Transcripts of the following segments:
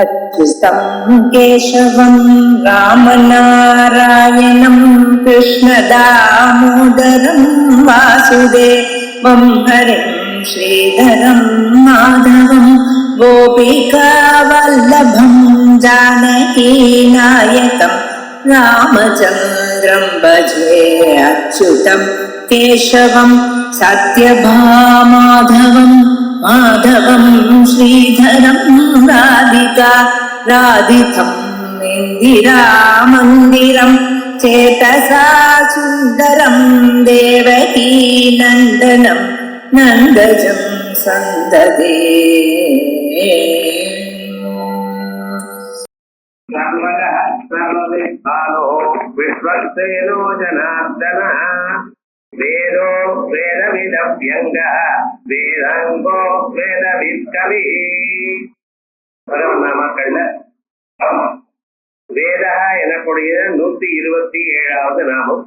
अच्युतं केशवं रामनारायणं कृष्णदामोदरं वासुदेवं हरिं श्रीधरं माधवं गोपिकावल्लभं जानकीनायकं रामचन्द्रं भजे अच्युतं केशवं सत्यभामाधवं माधवं श्रीधरं राधितं इन्दिरामन्दिरं चेतसा सुन्दरं देवकी नन्दनं नन्दजं सन्ददे विश्वसेनो जनार्दनः वेदो वेदविदव्यङ्गः वेदाङ्गो वेदवित्कविः பரமநாமக்கள்ல வேதா எனக்கூடிய 127வது நாமம்.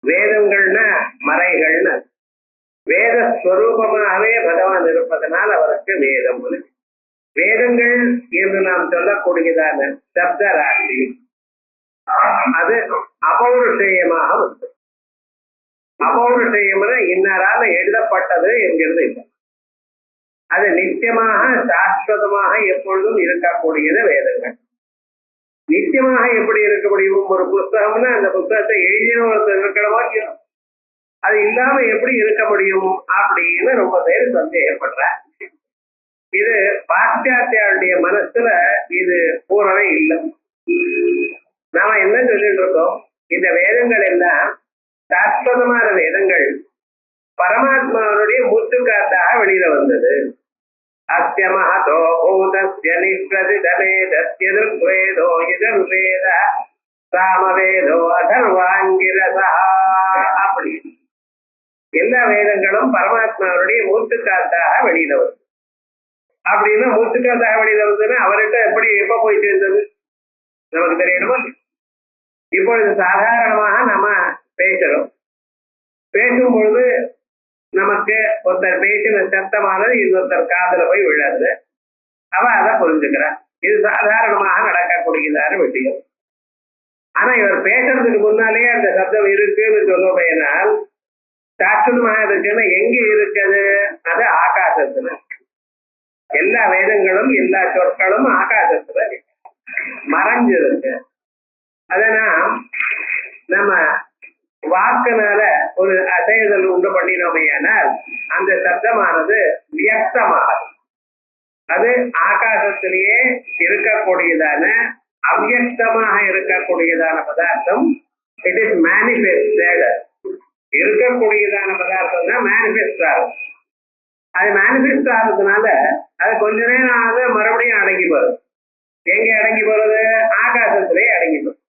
வேதங்கள்னா மறைகள்னு, வேத ஸ்வரூபமாகவே பகவான் இருப்பதனால் அவருக்கு வேதம். வேதங்கள் என்று நாம் சொல்லக்கூடியதான சப்த ராசி அது அபௌருஷேயமாக வந்து, அபௌருஷேயம்னா இன்னாரால எழுதப்பட்டது என்கிறது இல்லை. அது நித்தியமாக சாஸ்வதமாக எப்பொழுதும் இருக்கக்கூடியது வேதங்கள். நித்தியமாக எப்படி இருக்க முடியும்? ஒரு புஸ்தகம்னா அந்த புஸ்தகத்தை எழுதினவர்கள் இருக்கணுமா? அது இல்லாம எப்படி இருக்க முடியும் அப்படின்னு ரொம்ப பேர் சந்தேகப்படுற. இது பாশ্চাத்தியாருடைய மனசுல இது பூரணை இல்லை. நாம என்ன சொல்லிட்டு இருக்கோம்? இந்த வேதங்கள் எல்லாம் சாஸ்வதமான வேதங்கள் பரமாத்மாவுடைய முத்துக்காத்தாக வெளியில வந்தது. அஸ்ய மஹதோ பூதஸ்ய நிஷ்ப்ரதிதவேதஸ்ய ருக்வேதோ யஜுர்வேத சாமவேதோ அதர்வாங்கிரசா. அப்படி எல்லா வேதங்களும் பரமாத்மாவுடைய மூத்துக்காத்தாக வெளியில வருது. அப்படின்னா மூத்துக்காத்தாக வெளியில வந்ததுன்னா அவர்கிட்ட எப்படி எப்ப போய் சேர்ந்தது நமக்கு தெரியணுமா? இப்பொழுது சாதாரணமாக நம்ம பேசுறோம். பேசும் பொழுது நமக்கு ஒருத்தர் பேசின சத்தமானது இன்னொருத்தர் காதல போய் விழாது. அவ அதை புரிஞ்சுக்கிறார். இது சாதாரணமாக நடக்கக்கூடியதான விஷயம். ஆனா இவர் பேசுறதுக்கு முன்னாலேயே அந்த சப்தம் இருக்குன்னு சொல்லுவேனால் சாஸ்திரமாக இருக்குன்னு எங்க இருக்குது? அது ஆகாசத்துல. எல்லா வேதங்களும் எல்லா சொற்களும் ஆகாசத்துல மறைஞ்சிருக்கு. அதனா நம்ம வாக்குனால ஒரு அசைதல் உண்டு பண்ணினோமையானால் அந்த சப்தமானது வியக்தமாகும். அது ஆகாசத்திலேயே இருக்கக்கூடியதான அவ்யக்தமாக இருக்கக்கூடியதான பதார்த்தம். It is manifested. இருக்கக்கூடியதான பதார்த்தம் தான் மேனிஃபெஸ்ட் ஆகும். அது மேனிஃபெஸ்ட் ஆகுறதுனால அது கொஞ்ச நேரம் ஆகுது, மறுபடியும் அடங்கி போறது. எங்க அடங்கி போறது? ஆகாசத்திலேயே அடங்கி போறது.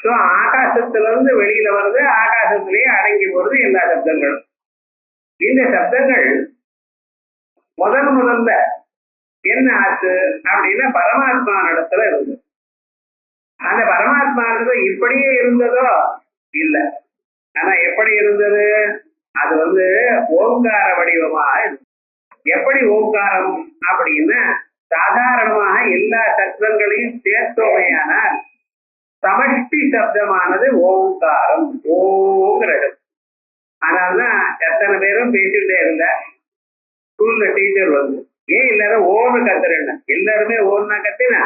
ஸோ ஆகாசத்திலிருந்து வெளியில வருது, ஆகாசத்திலேயே அடங்கி போறது எல்லா சப்தங்களும். இந்த சப்தங்கள் முதல்ல என்ன ஆச்சு அப்படின்னா பரமாத்மா இடத்துல இருந்தது. அந்த பரமாத்மா இப்படியே இருந்ததோ இல்லை. ஆனா எப்படி இருந்தது? அது ஓங்கார வடிவமாக இருந்தது. எப்படி ஓங்காரம் அப்படின்னா சாதாரணமாக எல்லா சப்தங்களையும் சேர்த்தோமையானால் சமஷ்டி சப்தமானது ஓங்காரம், ஓங்கிறது. ஆனால்தான் எத்தனை பேரும் பேசிட்டே இருந்த ஸ்கூல்ல டீச்சர் ஏன் எல்லாரும் ஓன்னு கத்துறேன். எல்லாருமே ஓன்னா கத்தினா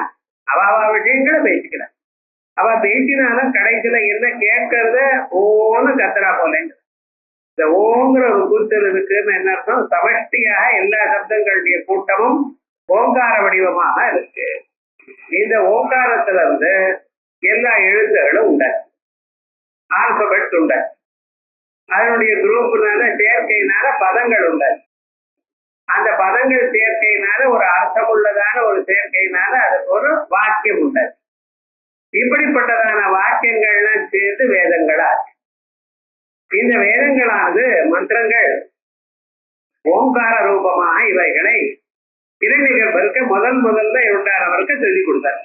அவ விஷயங்களை பேசிக்கிறான். அவ பேசினாலும் கடைசியில என்ன கேட்கறத ஓன்னு கத்துறா போல. இந்த ஓங்கிற ஒரு கூச்சல் இருக்குன்னு என்ன அர்த்தம்? சமஷ்டியாக எல்லா சப்தங்களுடைய கூட்டமும் ஓங்கார வடிவமாக இருக்கு. இந்த ஓங்காரத்துல எல்லா எழுத்துகளும் உண்டு, ஆல்பபெட்ஸ் உண்டு. அதனுடைய குரூப்னால சேர்க்கையினால பதங்கள் உண்டு. அந்த பதங்கள் சேர்க்கையினால ஒரு அர்த்தமுள்ளதான ஒரு சேர்க்கையினால அதுக்கு ஒரு வாக்கியம் உண்டு. இப்படிப்பட்டதான வாக்கியங்கள்லாம் சேர்த்து வேதங்களாச்சு. இந்த வேதங்களானது மந்திரங்கள் ஓங்கார ரூபமாக இவைகளை இரணிகர்பருக்கு முதல்ல உண்டானவருக்கு சொல்லிக் கொடுத்தார்.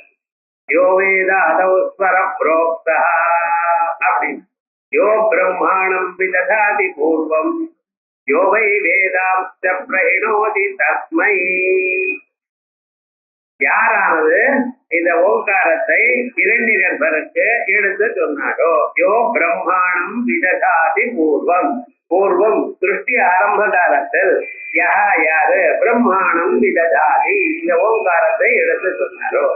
யோ வேதாதௌஸ்வர புரோக்தா அப்படின்னு, யோ பிரம்மாணம் விததாதி பூர்வம் யோ வை வேதாம்ச பிரஹிணோதி தஸ்மை. யாரானது இந்த ஓங்காரத்தை இரண்டிகர்பருக்கு எடுத்து சொன்னாரோ, யோ பிரம்மாணம் விததாதி பூர்வம், பூர்வம் சிருஷ்டி ஆரம்ப காலத்தில் யாரு பிரம்மாணம் விததாதி இந்த ஓங்காரத்தை எடுத்து சொன்னாரோ,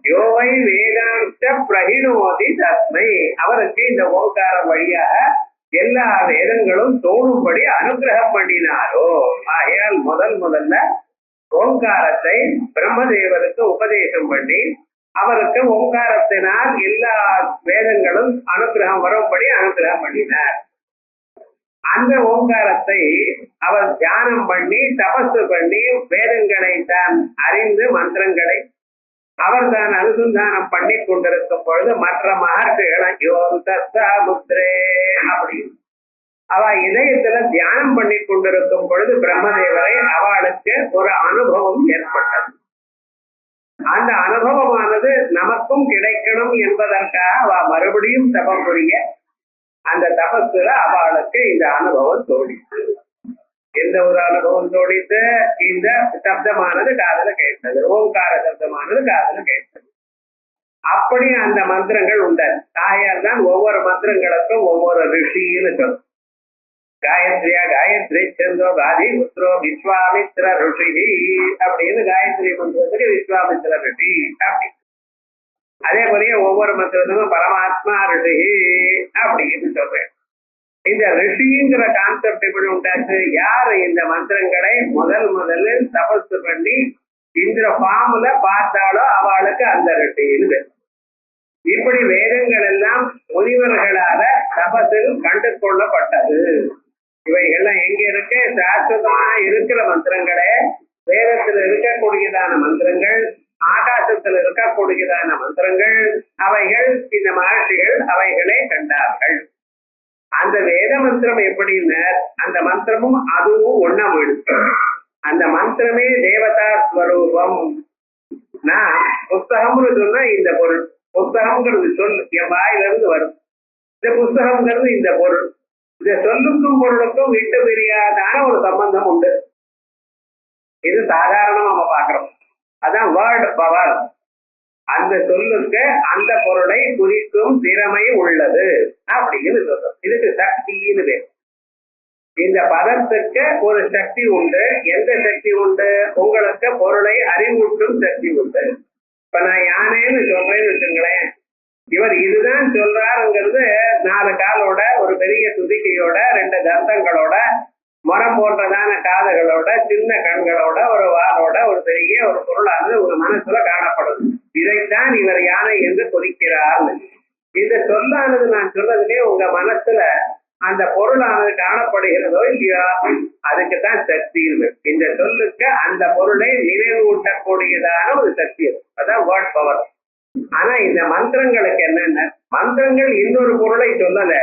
யோவை வேதாந்த பிரகிணோதி தஸ்மை அவருக்கு இந்த ஓங்காரம் வழியாக எல்லா வேதங்களும் தோணும்படி அனுகிரகம் பண்ணினாரோ. ஆகையால் முதல்ல ஓங்காரத்தை பிரம்மதேவருக்கு உபதேசம் பண்ணி அவருக்கு ஓங்காரத்தினால் எல்லா வேதங்களும் அனுகிரகம் வரும்படி அனுகிரகம் பண்ணினார். அந்த ஓங்காரத்தை அவர் தியானம் பண்ணி தபசு பண்ணி வேதங்களை தான் அறிந்து மந்திரங்களை அவர் தான் அனுசந்தானம் பண்ணி கொண்டிருக்கும் பொழுது மற்ற மகர்ஷிகளை யோம் தத்தா முத்ரே அப்படின்னு அவ இதயத்துல தியானம் பண்ணி கொண்டிருக்கும் பொழுது பிரம்மதேவரை அவளுக்கு ஒரு அனுபவம் ஏற்பட்டது. அந்த அனுபவமானது நமக்கும் கிடைக்கணும் என்பதற்காக அவ மறுபடியும் தபம் புரிய அந்த தபத்துல அவளுக்கு இந்த அனுபவம் தோடித்து. எந்த ஒரு அனுபவம் தோடித்து? இந்த சப்தமானது காதுல கேட்டது, ஓங்கார சப்தமானது காதுல கேட்டது. அப்படி அந்த மந்திரங்கள் உண்டு. ஆகையால் தான் ஒவ்வொரு மந்திரங்களுக்கும் ஒவ்வொரு ரிஷின்னு சொல்லும். காயத்ரியா காயத்ரி சந்தோ காதி புத்ரோ விஸ்வாமித்ர ரிஷி அப்படின்னு காயத்ரி மந்திரத்துக்கு விஸ்வாமித்ர ரிஷி அப்படி. அதே போலயே ஒவ்வொரு மந்திரத்துக்கும் பரமாத்மா ரிஷி அப்படின்னு சொல்றேன். இந்த ரிஷிங்கிற கான்செப்ட் எப்படி உண்டாச்சு? யாரு இந்த மந்திரங்களை முதலில் தபசு பண்ணி இந்த ஃபார்ம்ல பார்த்தாலோ அவளுக்கு அந்த ரிஷின்னு. இப்படி வேதங்கள் எல்லாம் முனிவர்களால தபசில் கண்டு கொள்ளப்பட்டது. இவைகள்லாம் எங்க இருக்கு? சாஸ்வதமா இருக்கிற மந்திரங்களே, வேதத்தில் இருக்கக்கூடியதான மந்திரங்கள், ஆகாசத்தில் இருக்கக்கூடியதான மந்திரங்கள், அவைகள் இந்த மகர்ஷிகள் அவைகளை கண்டார்கள். அந்த வேத மந்திரம் எப்படின்னு அந்த மந்திரமும் அதுவும் ஒன்னா போயிடுச்சு. அந்த மந்திரமே தேவதா ஸ்வரூபம். நான் புஸ்தகம்னு சொன்னா இந்த பொருள், புஸ்தகம்ங்கிறது சொல் என் வாயிலிருந்து வரும். இந்த புஸ்தகம்ங்கிறது இந்த பொருள். இந்த சொல்லுக்கும் பொருளுக்கும் விட்டு பிரியாதான ஒரு சம்பந்தம் உண்டு. இது சாதாரணமா நம்ம பாக்குறோம். அதான் வேர்ட் பவர். அந்த சொல்லுக்கு அந்த பொருளை குறிக்கும் திறமை உள்ளது அப்படின்னு சொல்றோம். இதுக்கு சக்தின்னு பேர். இந்த பதத்துக்கு ஒரு சக்தி உண்டு. எந்த சக்தி உண்டு? உங்களுக்கு பொருளை அறிவூட்டும் சக்தி உண்டு. இப்ப நான் யானேன்னு சொல்றேன்னு வச்சுங்களேன், இவர் இதுதான் சொல்றாருங்கிறது 4 காலோட, ஒரு பெரிய துதிக்கையோட, 2 தந்தங்களோட, மரம் போன்றதான காதுகளோட, சின்ன கண்களோட, ஒரு வாளோட, ஒரு பெரிய ஒரு பொருளானது ஒரு மனசுல காணப்படுது. இதைத்தான் இவர் யானை என்று குறிக்கிறார். இந்த சொல்லானது நான் சொன்னதுலே உங்க மனசுல அந்த பொருளானது காணப்படுகிறதோ இல்லையா? அதுக்குத்தான் சக்தி இருக்கு. இந்த சொல்லுக்கு அந்த பொருளை நினைவூட்டக்கூடியதான ஒரு சக்தி இருக்கு. அதான் வேர்ட் பவர். ஆனா இந்த மந்திரங்களுக்கு என்னென்ன? மந்திரங்கள் இன்னொரு பொருளை சொல்லல.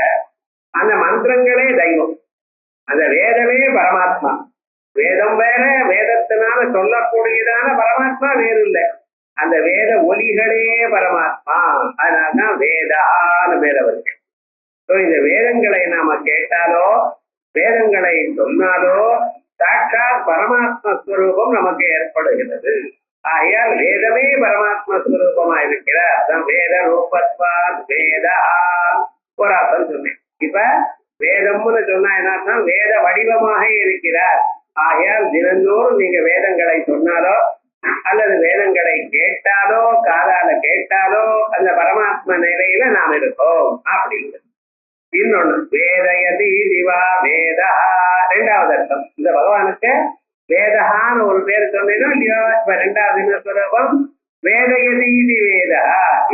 அந்த மந்திரங்களே தெய்வம். அந்த வேதமே பரமாத்மா. வேதம் வேற, வேதத்தினால சொல்லக்கூடியதான பரமாத்மா வேறு இல்லை. அந்த வேத ஒலிகளே பரமாத்மா. அதனால்தான் வேதான பேர் அவருக்கு. இந்த வேதங்களை நாம கேட்டாலோ வேதங்களை சொன்னாலோ சாட்சாத் பரமாத்ம ஸ்வரூபம் நமக்கு ஏற்படுகிறது. ஆகையால் வேதமே பரமாத்ம ஸ்வரூபமா இருக்கிறார். அதான் வேத ரூபத்வா வேதா ஒரு அர்த்தம் சொன்னேன். இப்ப வேதம்னு சொன்னா என்ன? வேத வடிவமாக இருக்கிறார். ஆகையால் தினந்தோறும் நீங்க வேதங்களை சொன்னாலோ அல்லது வேதங்களை கேட்டாலோ காதால கேட்டாலோ அந்த பரமாத்ம நிலையில நாம் இருக்கோம் அப்படிங்கிறது. இன்னொன்னு வேதயதி திவா வேதா, 2வது அர்த்தம். இந்த பகவானுக்கு வேதகான்னு ஒரு பேர் சொன்னீங்கன்னா இல்லையோ? இப்ப 2வது ஸ்வரூபம் வேதயதீதி வேதா,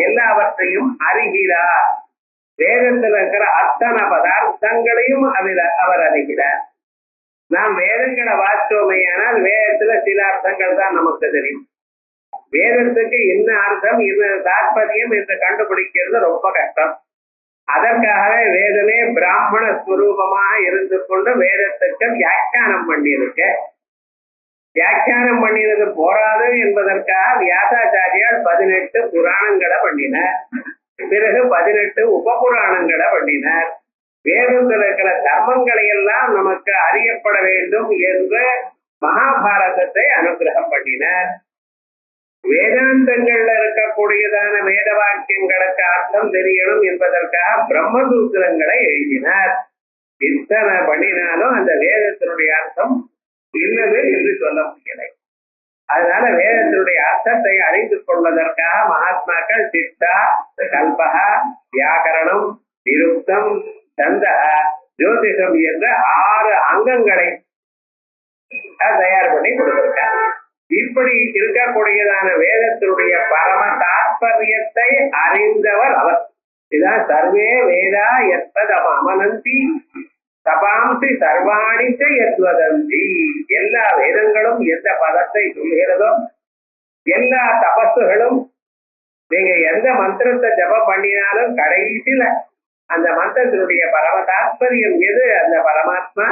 எல்லாவற்றையும் அறிகிறார். வேதத்துல இருக்கிற அத்தனை பதார்த்தங்களையும் அவர் அறிகிறார். நாம் வேதங்களை வாசித்தோமையானால் வேதத்துல சில அர்த்தங்கள் தான் நமக்கு தெரியும். வேதத்துக்கு என்ன அர்த்தம், என்ன தாற்பயம் என்று கண்டுபிடிக்கிறது ரொம்ப கஷ்டம். அதற்காகவே வேதமே பிராமண ஸ்வரூபமாக இருந்து கொண்டு வேதத்துக்கு வியாக்கியானம் பண்ணியிருக்க. வியாக்கியானம் பண்ணினது போராது என்பதற்காக வியாசாச்சாரியால் 18 புராணங்களை பண்ணினார். பிறகு 18 உபபுராணங்களை பண்ணினார். வேதத்தில் இருக்கிற தர்மங்களை எல்லாம் நமக்கு அறியப்பட வேண்டும் என்று மகாபாரதத்தை அனுகிரகம் பண்ணினார். வேதாந்தங்கள்ல இருக்கக்கூடியதான வேத வாக்கியங்களுக்கு அர்த்தம் தெரியணும் என்பதற்காக பிரம்மசூத்திரங்களை எழுதினார். இத்தனை பண்ணினாலும் அந்த வேதத்தினுடைய அர்த்தம் இல்லது என்று சொல்ல முடியலை. அதனால வேதத்தினுடைய அர்த்தத்தை அறிந்து கொள்வதற்காக மகாத்மாக்கள் சித்தா, கல்பகா, வியாக்கரணம், நிருக்தம், சந்தக, ஜோதிஷம் என்ற 6 அங்கங்களை தயார் பண்ணி கொடுத்திருக்காங்க. இப்படி இருக்கக்கூடியதான வேதத்தினுடைய பரம தாற்பயத்தை அறிந்தவர் அவர். இதான் சர்வே வேதா எப்பதம் அமனந்தி தபாம்சி சர்வாணிச்ச எத்வதந்தி. எல்லா வேதங்களும் எந்த பதத்தை சொல்கிறதோ, எல்லா தபசுகளும் நீங்க எந்த மந்திரத்தை ஜபம் பண்ணினாலும் கடைசியில அந்த மந்திரத்தினுடைய பரம தாற்பயம் எது? அந்த பரமாத்மா.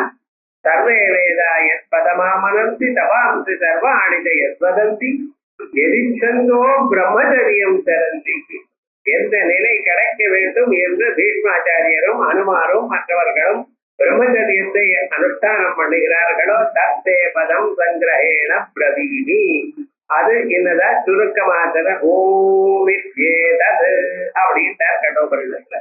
சர்வே வேதா எப்பதமாமனந்தி தபாம்சி சர்வாணிச்ச எத்வதந்தி எரிச்சந்தோ பிரம்மச்சரியம் தரந்தி. எந்த நிலை கிடைக்க வேண்டும் என்று பீஷ்மாச்சாரியரும் அனுமாரும் மற்றவர்களும் பிரம்மச்சரியத்தை அனுஷ்டானம் பண்ணுகிறார்களோ தத்தே பதம் சங்கிரகேண பிரவீணி. அது என்னதா சுருக்கமாத்திர ஓமித்யேதது அப்படின்னு கட்டோபரிதத்துல.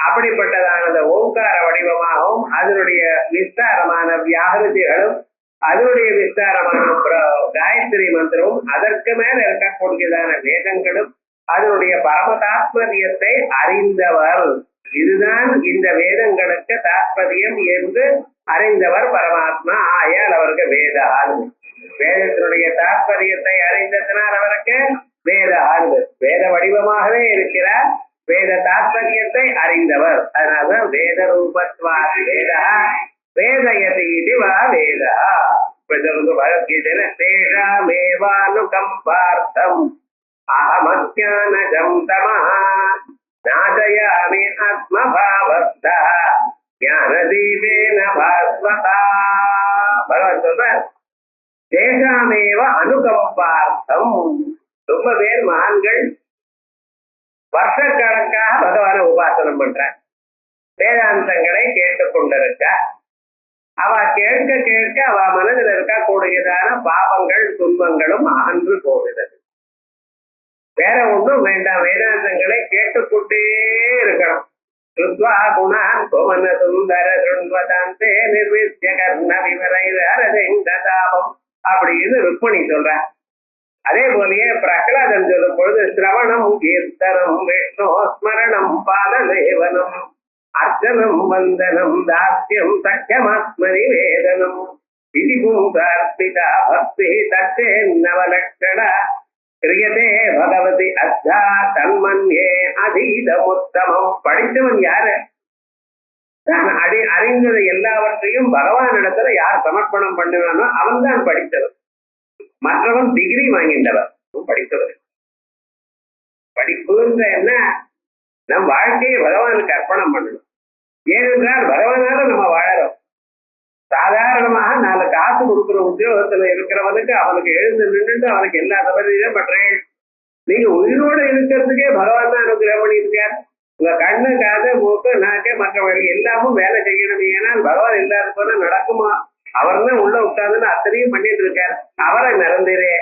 அப்படிப்பட்டதான அந்த ஓங்கார வடிவமாகவும் அதனுடைய விஸ்தாரமான வியாகிருதிகளும் அதனுடைய விஸ்தாரமான காயத்ரி மந்திரமும் அதற்கு மேல இருக்கக்கூடியதான வேதங்களும் அதனுடைய பரம தாத்பரியத்தை அறிந்தவர். இதுதான் இந்த வேதங்களுக்கு தாத்பரியம் என்று அறிந்தவர் பரமாத்மா. ஆயால் அவருக்கு வேத ஆழ்வு. வேதத்தினுடைய தாத்பரியத்தை அறிந்ததனால் அவருக்கு வேத ஆழ்வு. வேத வடிவமாகவே இருக்கிறார். வேத தாத்பரியத்தை அறிந்தவர். அதனால வேத ரூபத்வா வேத வேதயதி வா வேத. பகவத்கீதையில தேஷாமேவானுகம்பார்த்தம் அஹமத்யானஜம் தமஹ நாசயாமி ஆத்மபாவஸ்தः ஞானதீபேன பாஸ்வதா. பகவான் சொல்றார் தேஷாமேவ அனுகம்பார்த்தம். ரொம்ப பேர் மகான்கள் வருஷக்கணக்காக பகவான உபாசனம் பண்றார். வேதாந்தங்களை கேட்டுக்கொண்டிருக்க அவ கேட்க கேட்க அவ மனதில் இருக்கக்கூடியதான பாவங்கள் துன்பங்களும் அகன்று போகிறது. வேற ஒன்றும் வேண்டாம். வேதாந்தங்களை கேட்டுக்கொண்டே இருக்கணும். சுத்வா குணான் கோமன சுந்தர சுண்வதாந்தே நிர்வித்ய கர்ண விவரைதாபம் அப்படின்னு ருக்மணி சொல்ற. அதே போலயே பிரகலாதன் சொல்லும் பொழுது சிரவணம் கீர்த்தனம் விஷ்ணு ஸ்மரணம் பாதலேவனம் அர்ச்சனம் வந்தனம் தாஸ்யம் சக்கியமாத்ம நிவேதனம் விதிபூதார்ப்பிதா பக்தி தத்தே நவலக்ஷண கிரியதே பகவதி அத்தா தன்மன்யே அதீதமுத்தமம். படித்தவன் யாரு? தான் அறிந்தது எல்லாவற்றையும் பகவான் இடத்துல யார் சமர்ப்பணம் பண்ணுவானோ அவன் தான் படித்தவன். மற்றவன் டிகிரி வாங்கின்றவர் படித்தவர். படிப்புன்ற என்ன? நம் வாழ்க்கையை பகவானுக்கு அர்ப்பணம் பண்ணணும். ஏனென்றால் பகவானால நம்ம வாழறோம். சாதாரணமாக 4 காசு கொடுக்குற உத்தியோகத்துல இருக்கிறவனுக்கு அவனுக்கு எழுந்து நின்றுட்டு அவனுக்கு எல்லா தவறையும் பண்றேன். நீங்க உயிரோடு இருக்கிறதுக்கே பகவான் தான் அனுகிரகம் பண்ணியிருக்கார். உங்க கண்ணு, காது, மூக்கு, நாக்கு மற்றவர்கள் எல்லாமும் வேலை செய்யணும். ஏன்னால் பகவான் இல்லாத போல நடக்குமா? அவர் தான் உள்ள உட்கார்ந்து அத்தனையும் பண்ணிட்டு இருக்கார். அவரை நிறந்திரே.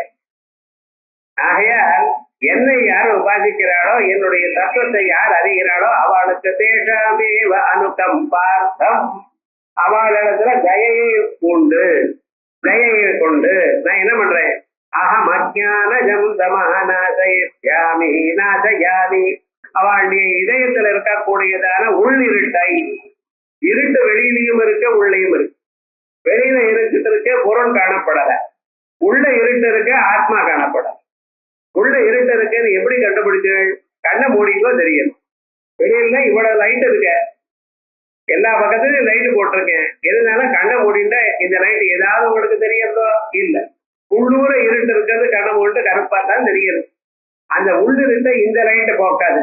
ஆகையால் என்னை யார் உபாசிக்கிறாளோ, என்னுடைய தத்துவத்தை யார் அறிகிறாளோ அவளுக்கு தேஷாமேவ அனுகம்பார்த்தம். அவளிடத்துல தயையை உண்டு. தயையை கொண்டு நான் என்ன பண்றேன்? அகம் அஜானஜம் தமஹநாசயாமி நாசயாமி. அவளுடைய இதயத்துல இருக்கக்கூடியதான உள்ளிருட்டை, இருட்டு வெளியிலையும் இருக்க உள்ளேயும் இருக்கு. வெளியில இருட்டு இருக்க புறம் காணப்படல, உள்ள இருட்டு இருக்க ஆத்மா காணப்படல. உள்ள இருட்டு இருக்குன்னு எப்படி கண்டுபிடிச்சு? கண்ணை மூடிக்கோ தெரியும். வெளியில இவ்வளவு லைட் இருக்க, எல்லா பக்கத்துலயும் லைட் போட்டிருக்கேன். இருந்தாலும் கண்ணை மூடிட்டா இந்த லைட் ஏதாவது உங்களுக்கு தெரியறதோ? இல்ல. உள்ளூர இருட்டு இருக்கிறது கண்ணை மூடிட்டு கருப்பா தான் தெரியுது. அந்த உள்ளிருட்ட இந்த லைட்டை போக்காது.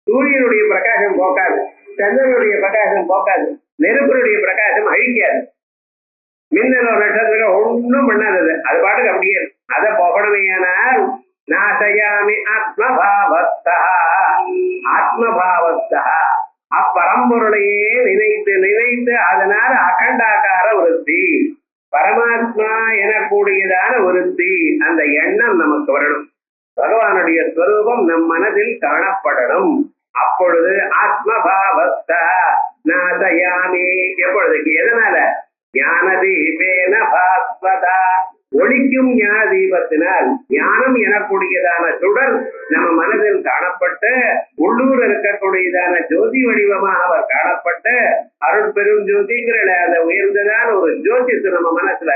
சூரியனுடைய பிரகாசம் போக்காது, சந்திரனுடைய பிரகாசம் போக்காது, நெருப்பினுடைய பிரகாசம் அழிக்காது. மின்னலோ நட்சத்திரம் ஒன்றும் பண்ணாதது. அது பாட்டுக்கு அப்படியே அதை போகணுமையானால் நாசயாமி ஆத்மபாவஸ்தா. ஆத்மபாவஸ்தா அப்பரம்பொருளையே நினைத்து நினைத்து அதனால அகண்டாகார விருத்தி, பரமாத்மா எனக்கூடியதான விருத்தி, அந்த எண்ணம் நமக்கு வரணும். அவளுடைய ஸ்வரூபம் நம் மனதில் காணப்படணும். அப்பொழுது ஆத்மபாவஸ்தா நாசயாமி. எப்பொழுதுக்கு எதனால? ஞான தீபேன பாஸ்வதா, ஒளிக்கும் ஞான தீபத்தினால் ஞானம் எனக்கூடியதான சுடர் நம்ம மனதில் காணப்பட்டு உள்ளூர் இருக்கக்கூடியதான ஜோதி வடிவமாக அவர் காணப்பட்டு அருட்பெரும் ஜோதிங்கிற அந்த உயர்ந்ததான ஒரு ஜோதிஷ் நம்ம மனசுல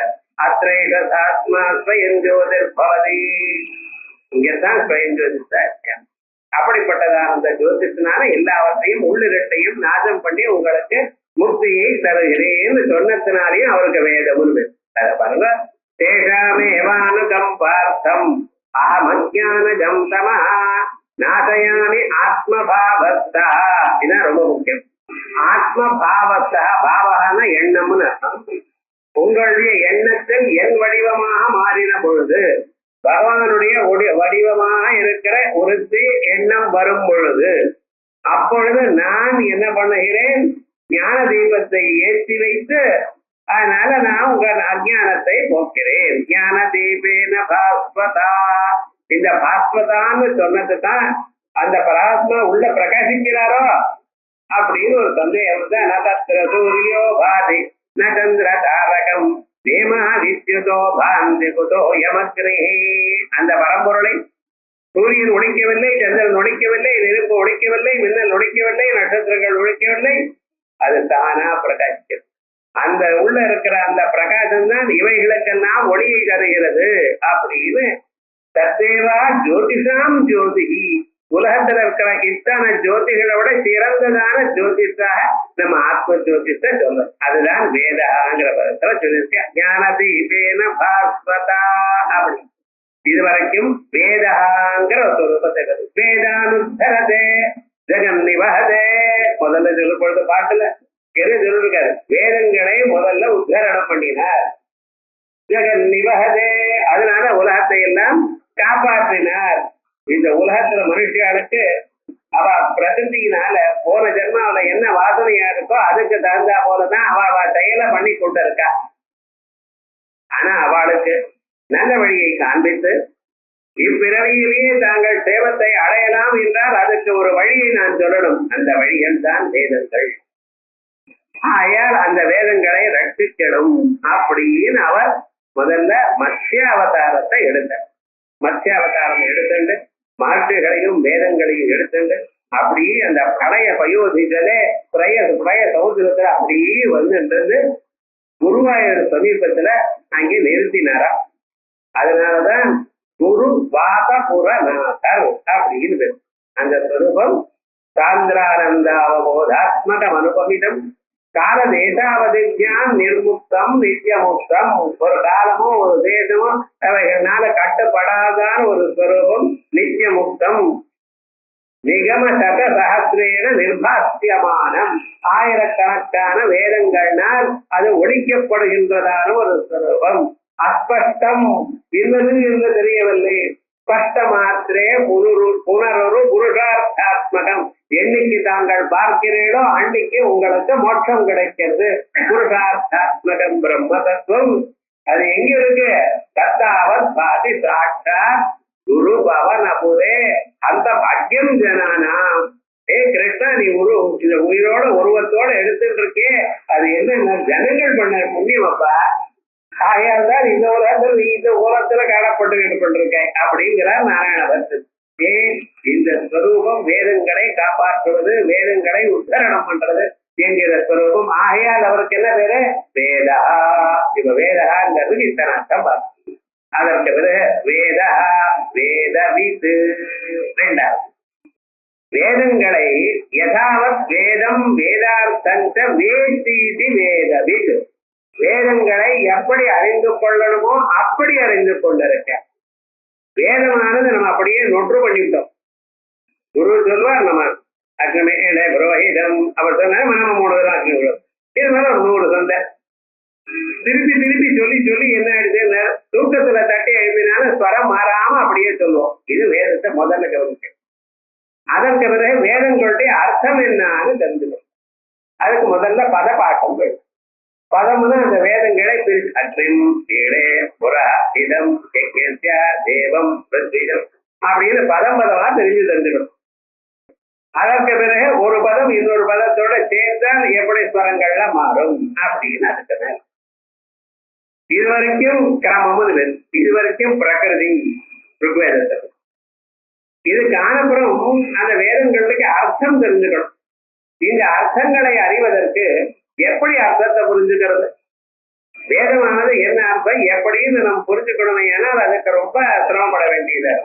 அத்ரேகாத்மா ஸ்வயம் ஜோதிர் பவதி, இங்கதான் ஸ்வயம் ஜோதிஷா இருக்கேன். அப்படிப்பட்டதான அந்த ஜோதிஷனால எல்லாவற்றையும் உள்ளிரட்டையும் நாசம் பண்ணி உங்களுக்கு முக்தியை தருகிறேன்னு சொன்னதுனாலையும் அவருக்கு வேதமும் அதை பாருங்க. தேஷாமேவானுகம் பார்த்தம் அஹமஜானஜம் தமஹ நாசயாமி ஆத்மபாவஸ்தா. இதுதான் ரொம்ப முக்கியம். ஆத்மபாவஸ்தா, பாவகான எண்ணம்னு அர்த்தம். உங்களுடைய எண்ணத்தில் என் வடிவமாக மாறின பொழுது, பகவானுடைய வடிவமாக இருக்கிற ஒருத்தி எண்ணம் வரும் பொழுது, அப்பொழுது நான் என்ன பண்ணுகிறேன்? ஞான தீபத்தை ஏற்றி வைத்து அதனால நான் உங்க அஜானத்தை போக்கிறேன். ஞான தீபேன பாஸ்வதா. இந்த பாஸ்வதான்னு சொன்னதுதான் அந்த பராத்மா உள்ள பிரகாசிக்கிறாரோ அப்படின்னு ஒரு சந்தேகம் தான். நதத்திர சூரியோ பாதி ந சந்திர தாரகம் நேமா வித்யுதோ பாந்தி குதோ யமக்னே. அந்த பரம்பொருளை சூரியன் ஒழிக்கவில்லை, சந்திரன் ஒழிக்கவில்லை, நெருப்பு ஒழிக்கவில்லை, மின்னல் ஒழிக்கவில்லை, நட்சத்திரங்கள் ஒழிக்கவில்லை, அது தானா பிரகாசிக்கிறது. அந்த உள்ள இருக்கிற அந்த பிரகாசம் தான் இவைகளுக்கெல்லாம் ஒளியை தருகிறது அப்படின்னு. தத்தேவா ஜோதிஷாம் ஜோதிகி, உலகத்துல இருக்கிற இத்தனை ஜோதிகளை விட சிறந்ததான ஜோதிஷாக நம்ம ஆத்ம ஜோதிஷ சொல்ல. அதுதான் வேதாங்கிற பதத்துல சொல்லியிருக்கேன். ஞான தீபேன பாஸ்வதா அப்படி. இதுவரைக்கும் வேதாங்கிற ஒரு ரூபத்தை வேதானுத்தரதே ஜெகன் நிவஹதே முதல்ல சொல்லும் பொழுது பாட்டுல எது சொல்லிருக்காரு? வேதங்களை முதல்ல உத்தாரணம் பண்ணினார். ஜெகன் நிவஹதே, அதனால உலகத்தை எல்லாம் காப்பாற்றினார். இந்த உலகத்துல மனுஷியாளுக்கு அவ பிரசந்தியினால போன ஜென்மாவில என்ன வாசனையா இருக்கோ அதுக்கு தகுந்தா போலதான் அவ செயலை பண்ணி கொண்டு இருக்கா. ஆனா அவளுக்கு நல்ல வழியை காண்பித்து இப்பிறவியிலேயே தாங்கள் சேவத்தை அடையலாம் என்றால் அதுக்கு ஒரு வழியை நான் சொல்லணும். அந்த வழிகள் தான் வேதங்கள். ஆயால் அந்த வேதங்களை ரட்சிக்கணும் அப்படின்னு அவர் முதல்ல மத்ய அவதாரத்தை எடுத்தார். மத்ய அவதாரம் எடுத்துண்டு மகர்ஷிகளையும் வேதங்களையும் எடுத்துண்டு அப்படியே அந்த பழைய பயோதிகளே பழைய சமுதிரத்துல அப்படியே வந்துன்றது குருவாயூர் சமீபத்துல அங்கே நிறுத்தினாரா. அதனாலதான் குரு வாதபுரநாதர் அப்படின்னு அந்த ஸ்வரூபம். சாந்திரானந்தாவபோதாத்மகம் அனுபவிதம் கால தேசாவதித்யான் நிர்முக்தம் நித்தியமுக்தம். ஒரு காலமோ ஒரு தேசமோ அவைகள்னால கட்டுப்படாதான ஒரு ஸ்வரூபம் நித்தியமுக்தம். நிகம சத சகசிரேன நிர்பாத்தியமானம். ஆயிரக்கணக்கான வேதங்கள்னால் அது ஒழிக்கப்படுகின்றதான ஒரு ஸ்வரூபம். அஸ்பஷ்டம், இன்னது என்று தெரியவில்லை. ஸ்பஷ்ட மாத்திரே புனரொரு புருஷார்த்தாத்மகம். என்னைக்கு தாங்கள் பார்க்கிறீர்களோ அன்னைக்கு உங்களுக்கு மோட்சம் கிடைக்கிறது. புருஷார்த்தாத்மகம் பிரம்ம தத்துவம். அது எங்க இருக்கு? தத்தாவத் பாதி சாட்சா குரு பவன் அபுதே அந்த பாக்கியம் ஜனானாம். கிருஷ்ணா, நீ இந்த உயிரோட உருவத்தோட எடுத்துட்டு இருக்கே, அது என்ன ஜனங்கள் பண்ண புண்ணியம் அப்பா. ஆகையால் தான் இந்த உலகத்தில் நீ இந்த உலகத்துல காணப்பட்டு கொண்டிருக்கேன் அப்படிங்கிறார் நாராயணபக்தர். ஏன்? இந்த ஸ்வரூபம் வேதங்களை காப்பாற்றுவது, வேதங்களை உத்தரணம் பண்றது என்கிற ஸ்வரூபம். ஆகையால் அவருக்கு என்ன பேரு? வேதா. இப்ப வேதகாங்கிறது இத்தனை அர்த்தம் பார்த்து அதற்கு பிறகு வேதா வேதவித். ரெண்டாவது வேதங்களை யதாவத் வேதம் வேதார்த்தந்த வேதீதி வேதவித். வேதங்களை எப்படி அறிந்து கொள்ளணுமோ அப்படி அறிந்து கொண்டிருக்க. வேதமானது நம்ம அப்படியே நொற்று பண்ணிட்டோம். குரு சொல்வார் நம்ம அக்னமேல புரோஹிதம் அவர் சொன்ன நம்ம 3 தடவை அக்னி விடும். இது மேல ஒரு 100 சந்தை திருப்பி திருப்பி சொல்லி சொல்லி என்ன ஆயிடுது? தூக்கத்துல தட்டி எழுப்பினாலும் ஸ்வரம் மாறாம அப்படியே சொல்லுவோம். இது வேதத்தை முதல்ல கவனிக்க. அதற்கு பிறகு வேதங்களுடைய அர்த்தம் என்னன்னு தெரிஞ்சுக்கணும். அதுக்கு முதல்ல பத பாட்டம் வேணும். பதம்னா அந்த வேதங்களை அற்றிம் கீழே புற இதம் தேவம் பிரத்விதம் அப்படின்னு பதம் பதமா தெரிஞ்சுக்கணும். அதற்கு பிறகு ஒரு பதம் இன்னொரு பதத்தோட சேர்ந்தால் எப்படி ஸ்வரங்கள்லாம் மாறும் அப்படின்னு அதுக்கு மேல இதுவரைக்கும் கிரமமும் இதுவரைக்கும் பிரகிருதி ருக்வேதத்தில். இதுக்கு அப்புறம் அந்த வேதங்களுக்கு அர்த்தம் தெரிஞ்சுக்கணும். இந்த அர்த்தங்களை அறிவதற்கு எப்படி அர்த்தத்தை புரிஞ்சுக்கிறது, வேதமானது என்ன அர்த்தம் எப்படின்னு நம்ம புரிஞ்சுக்கணும். ஏன்னால் அதுக்கு ரொம்ப சிரமப்பட வேண்டியது.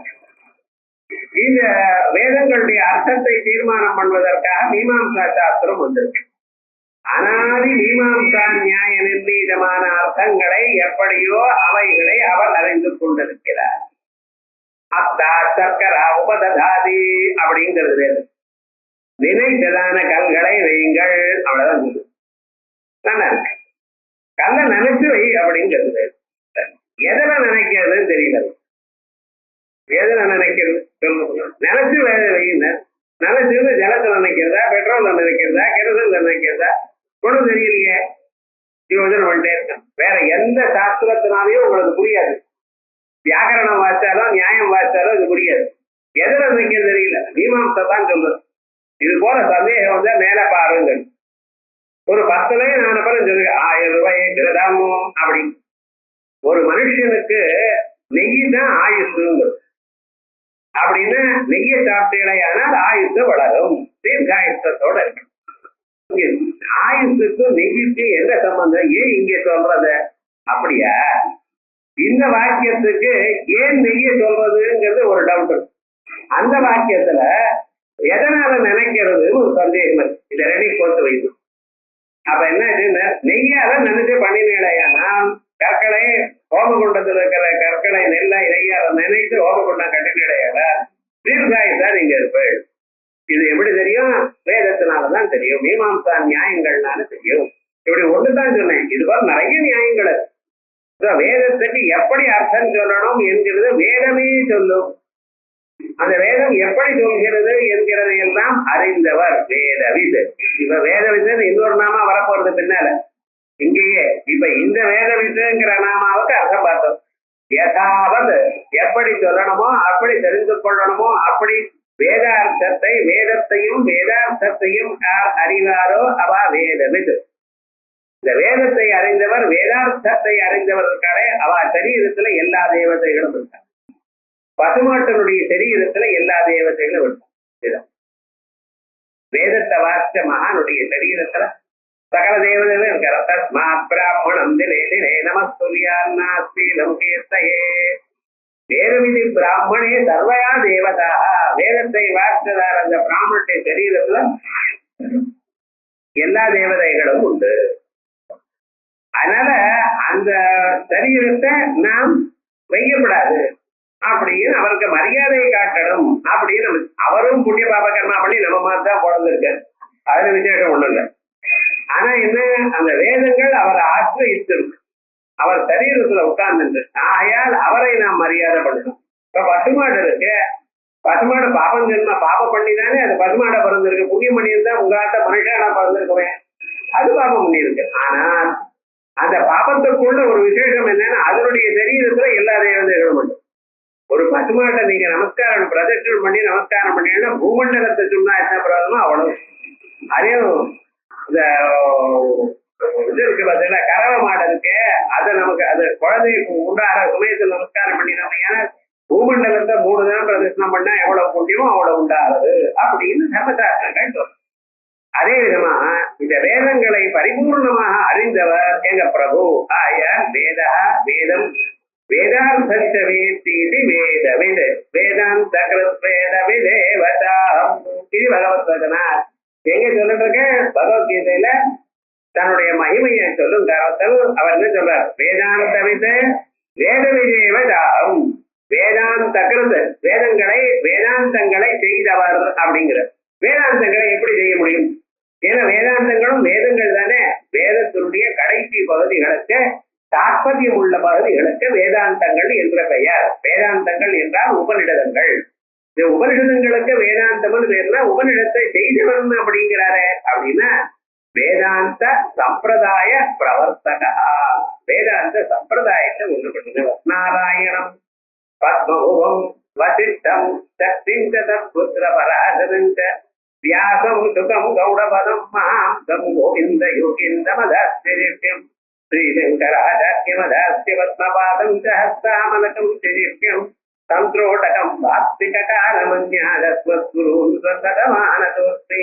இந்த வேதங்களுடைய அர்த்தத்தை தீர்மானம் பண்ணுவதற்காக மீமாம்சா சாஸ்திரம் வந்திருக்கு. அனாதி மீமாம்சா நியாய நிர்ணீதமான அர்த்தங்களை எப்படியோ அவைகளை அவர் அறிந்து கொண்டிருக்கிறார். அத்தா சர்க்கரா உபததாதி அப்படிங்கிறது வேறு. நினைத்ததான கல்களை வையுங்கள், அவ்வளவுதான் சொல்லுது. கல்லை நினைச்சு வை அப்படிங்கிறது. எதுல நினைக்கிறதுன்னு தெரியல. எதுல நினைக்கிறது நினைச்சு வையினர். நினைச்சு ஜலத்துல நினைக்கிறதா, பெட்ரோல்ல நினைக்கிறதா, கெரசன்ல நினைக்கிறதா ஒன்றும் தெரியலையே. யோஜனை பண்ணிட்டே இருக்கேன். வேற எந்த சாஸ்திரத்தினாலையும் உங்களுக்கு புரியாது. வியாக்கரணம் வாய்ச்சாலும் நியாயம் வாய்ச்சாலும் இது புரியாது. எதுல நினைக்கிறது தெரியல. மீமாம்சை தான் சொல்றது. இது போல சந்தேகம் வந்தா மேல பாருங்கள். ஒரு 10 நான் அப்புறம் சொல்லுங்க 1000 ரூபாய் கிரதாமோ அப்படி. ஒரு மனுஷனுக்கு நெய் தான் ஆயுசுங்க அப்படின்னு நெய்ய சாப்பிட்டீங்கன்னா ஆயுசு வளரும், தீர்காயுத்தோட இருக்கு. ஆயுசுக்கும் நெய்யுக்கு எந்த சம்பந்தம்? ஏன் இங்க சொல்றத அப்படியா? இந்த வாக்கியத்துக்கு ஏன் நெய்ய சொல்றதுங்கிறது ஒரு டவுட். அந்த வாக்கியத்துல எதனால நினைக்கிறது ஒரு சந்தேகம். இதை ரெடி போட்டு வைக்கும். அப்ப என்ன நெய்யால நினைச்சு பண்ணினேடையானா கற்களை ஹோமகுண்டத்துல இருக்கிற கற்களை நெல்லை நெய்யால நினைத்து ஹோமகுண்டம் கட்டினேடையால தீர்காயுதான் நீங்க இருப்பேன். இது எப்படி தெரியும்? வேதத்தினாலதான் தெரியும், மீமாம்சா நியாயங்கள்னால தெரியும். இப்படி ஒண்ணுதான் சொன்னேன். இது போல நிறைய நியாயங்கள். வேதத்துக்கு எப்படி அர்த்தம் சொல்லணும் என்கிறது வேதமே சொல்லும். அந்த வேதம் எப்படி சொல்கிறது என்கிறதை எல்லாம் அறிந்தவர் வேதவிது. இப்ப வேதவிதன் இன்னொரு நாமா வரப்போறது பின்னால. இங்கேயே இப்ப இந்த வேதவிதுங்கிற நாமாவுக்கு அர்த்தம் பார்த்தோம். யதாவது எப்படி சொல்லணுமோ அப்படி தெரிந்து கொள்ளணுமோ அப்படி வேதார்த்தத்தை வேதத்தையும் வேதார்த்தத்தையும் யார் அறிவாரோ அவ வேதவிது. இந்த வேதத்தை அறிந்தவர் வேதார்த்தத்தை அறிந்தவர் இருக்காரே அவ சரீரத்துல எல்லா தேவதைகளும் இருக்காங்க. பசுமாட்டனுடைய சரீரத்துல எல்லா தேவதைகளும் இருக்கும். வேதத்தை வாசிச்ச மகானுடைய சரீரத்துல சகல தேவதைகளும் இருக்காரு. தஸ்மா பிராமணம் தினே தினே நமஸ்துல்யான்னாஸ்தீலம் கீர்த்தயே வேதவிதி பிராமணே சர்வயா தேவதா. வேதத்தை வாசித்ததார் அந்த பிராமணுடைய சரீரத்துல எல்லா தேவதைகளும் உண்டு. அதனால அந்த சரீரத்தை நாம் வைக்கப்படாது அப்படின்னு அவருக்கு மரியாதையை காட்டணும் அப்படின்னு அவரும் புண்ணிய பாப கர்மா பண்ணி நம்ம மாதிரிதான் பிறந்திருக்காரு. அதுல விசேஷம் ஒண்ணு இல்லை. ஆனா என்ன, அந்த வேதங்கள் அவரை ஆசிரியத்திருக்கு. அவர் சரீரத்துல உட்கார்ந்து ஆகையால் அவரை நாம் மரியாதை பண்ணணும். இப்ப பசுமாடு இருக்கு. பசுமாடு பாபம் ஜென்மா பாபம் பண்ணிதானே அது பசுமாடை பிறந்திருக்கு. புண்ணியம் பண்ணியிருந்தா உங்களாட்ட மனுஷனா பிறந்திருக்குவேன், அது பாபம் பண்ணியிருக்கு. ஆனால் அந்த பாபத்துக்குள்ள ஒரு விசேஷம் என்னன்னா அதனுடைய சரீரத்துல எல்லா தேவதைகளும் உண்டு. ஒரு பசுமாட்டை நீங்க நமஸ்காரம் பிரதட்சணம் பண்ணி நமஸ்காரம் பண்ணீங்கன்னா பூமண்டலத்தை சொன்னா என்ன பிரயோஜனம் அவ்வளவு. அதே இந்த இது இருக்கு பார்த்தீங்கன்னா கறவை மாடு இருக்கு. அதை நமக்கு அது குழந்தை உண்டாகிற சமயத்தில் நமஸ்காரம் பண்ணினோம். ஏன்னா பூமண்டலத்தை 3 தினம் பிரதட்சணம் பண்ணா எவ்வளவு புண்ணியமோ அவ்வளவு உண்டாகிறது அப்படின்னு தர்மசாஸ்திரங்கள் சொல்லும். அதே விதமா இந்த வேதங்களை பரிபூர்ணமாக அறிந்தவர் எங்க பிரபு. ஆயார் வேதா வேதம் வேதாந்த வேதி வேதவிது வேதாந்த வேதவிதேவதாம். இது பகவத் வதனா. எங்க சொல்லிட்டு இருக்க பகவத்கீதையில தன்னுடைய மகிமையை சொல்லும் காலத்தில் அவர் என்ன சொல்றார்? வேதாந்த வித வேத விதேவதாம். வேதாந்த வேதங்களை வேதாந்தங்களை செய்தவர் அப்படிங்கிறார். வேதாந்தங்களை எப்படி செய்ய முடியும்? ஏன்னா வேதாந்தங்களும் வேதங்கள் தானே. வேதத்தினுடைய கடைசி பகுதிகளுக்கு தாற்பயம் உள்ள பகுதிகளுக்கு வேதாந்தங்கள் என்ற பெயர். வேதாந்தங்கள் என்றால் உபநிடதங்கள். இந்த உபநிடதங்களுக்கு வேதாந்தம் பேர்னா உபநிடத்தை செய்தவன் அப்படிங்கிறாரு. அப்படின்னா வேதாந்த சம்பிரதாய பிரவர்த்தகா. வேதாந்த சம்பிரதாயத்தை ஒன்று பண்ணுது. நாராயணம் பத்மபுவம் வசிஷ்டம் சக்திஞ்ச தத்புத்திர பராசரஞ்ச வியாசம் சுகம் கௌடபதம் மகாந்தம் கோவிந்த யோகிந்தமதாஸ்திரியம் ஸ்ரீசங்கராச்சாரியமதாஸ்ய பத்மபாதம் ச ஹஸ்தாமலகம் சிரிஷ்யம் தந்த்ரோடகம் வாஸ்திகாரமன்யாதஸ்வத்குருன் சதமானதோஸ்மி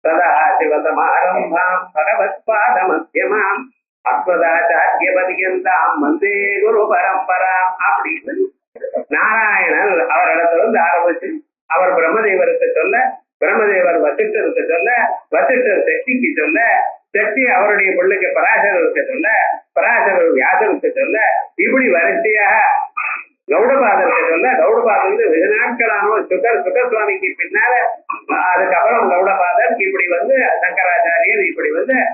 சதா சிவசமாரம்பாம் பகவத்பாதமத்யமாம் அஸ்வதாச்சாரிய பரியந்தாம் வந்தே குரு பரம்பராம் அப்படின்னு நாராயணன் அவரிடத்திலிருந்து ஆரம்பிச்சு அவர் பிரம்மதேவருக்கு சொல்ல, பிரம்மதேவர் வசிஷ்டருக்கு சொல்ல, வசிஷ்டர் சக்திக்கு சொல்ல, சக்தி அவருடைய பிள்ளைக்கு பராசரருக்கு சொல்ல, பராசரர் வியாசருக்கு சொல்ல, இப்படி வரிசையாக கௌடபாதருக்கு சொல்ல, கௌடபாதருக்கு வெகு நாட்களானோ சுகசுவாமிக்கு பின்னால அதுக்கப்புறம் கௌடபாதர் இப்படி சங்கராச்சாரியர் இப்படி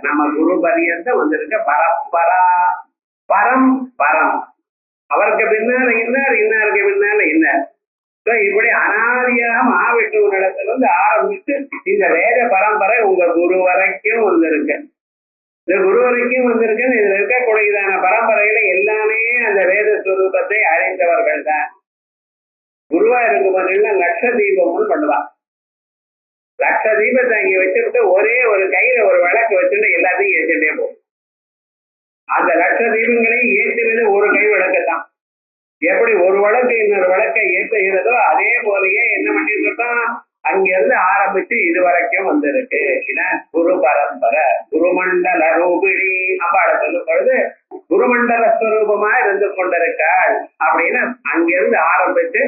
நம்ம குரு பரியந்தம் வந்திருக்க பரம்பரா பரம் பரம் அவருக்கு பின்னால இன்னார், இன்னாருக்கு பின்னால இன்னார். இப்படி அனாதியாக மகாவிஷ்ணுவினிடத்துல ஆரம்பிச்சு இந்த வேத பரம்பரை உங்க குரு வரைக்கும் வந்திருக்கு. இந்த குரு வரைக்கும் வந்திருக்குன்னு இதுல இருக்கக்கூடியதான பரம்பரையில எல்லாமே அந்த வேத ஸ்வரூபத்தை அறிந்தவர்கள் தான். குருவா இருக்கும் போதெல்லாம் லட்ச தீபம்னு பண்ணுவான். லட்ச தீபத்தை அங்க வச்சுட்டு ஒரே ஒரு கையில ஒரு விளக்கு வச்சுட்டு எல்லாத்தையும் ஏற்றிட்டே போகும். அந்த லட்ச தீபங்களையும் ஏற்றுவது ஒரு கை விளக்குத்தான். எப்படி ஒரு வழக்கு இன்னொரு வழக்கை ஏற்றுகிறதோ அதே போலயே என்ன பண்ணிட்டு இருக்கோம், அங்கிருந்து ஆரம்பிச்சு இது வரைக்கும் வந்திருக்கு. குரு பரம்பரை குருமண்டல ரூபிணி அம்பாட சொல்லும் பொழுது குருமண்டல ஸ்வரூபமா இருந்து கொண்டிருக்காள் அப்படின்னு அங்கிருந்து ஆரம்பிச்சு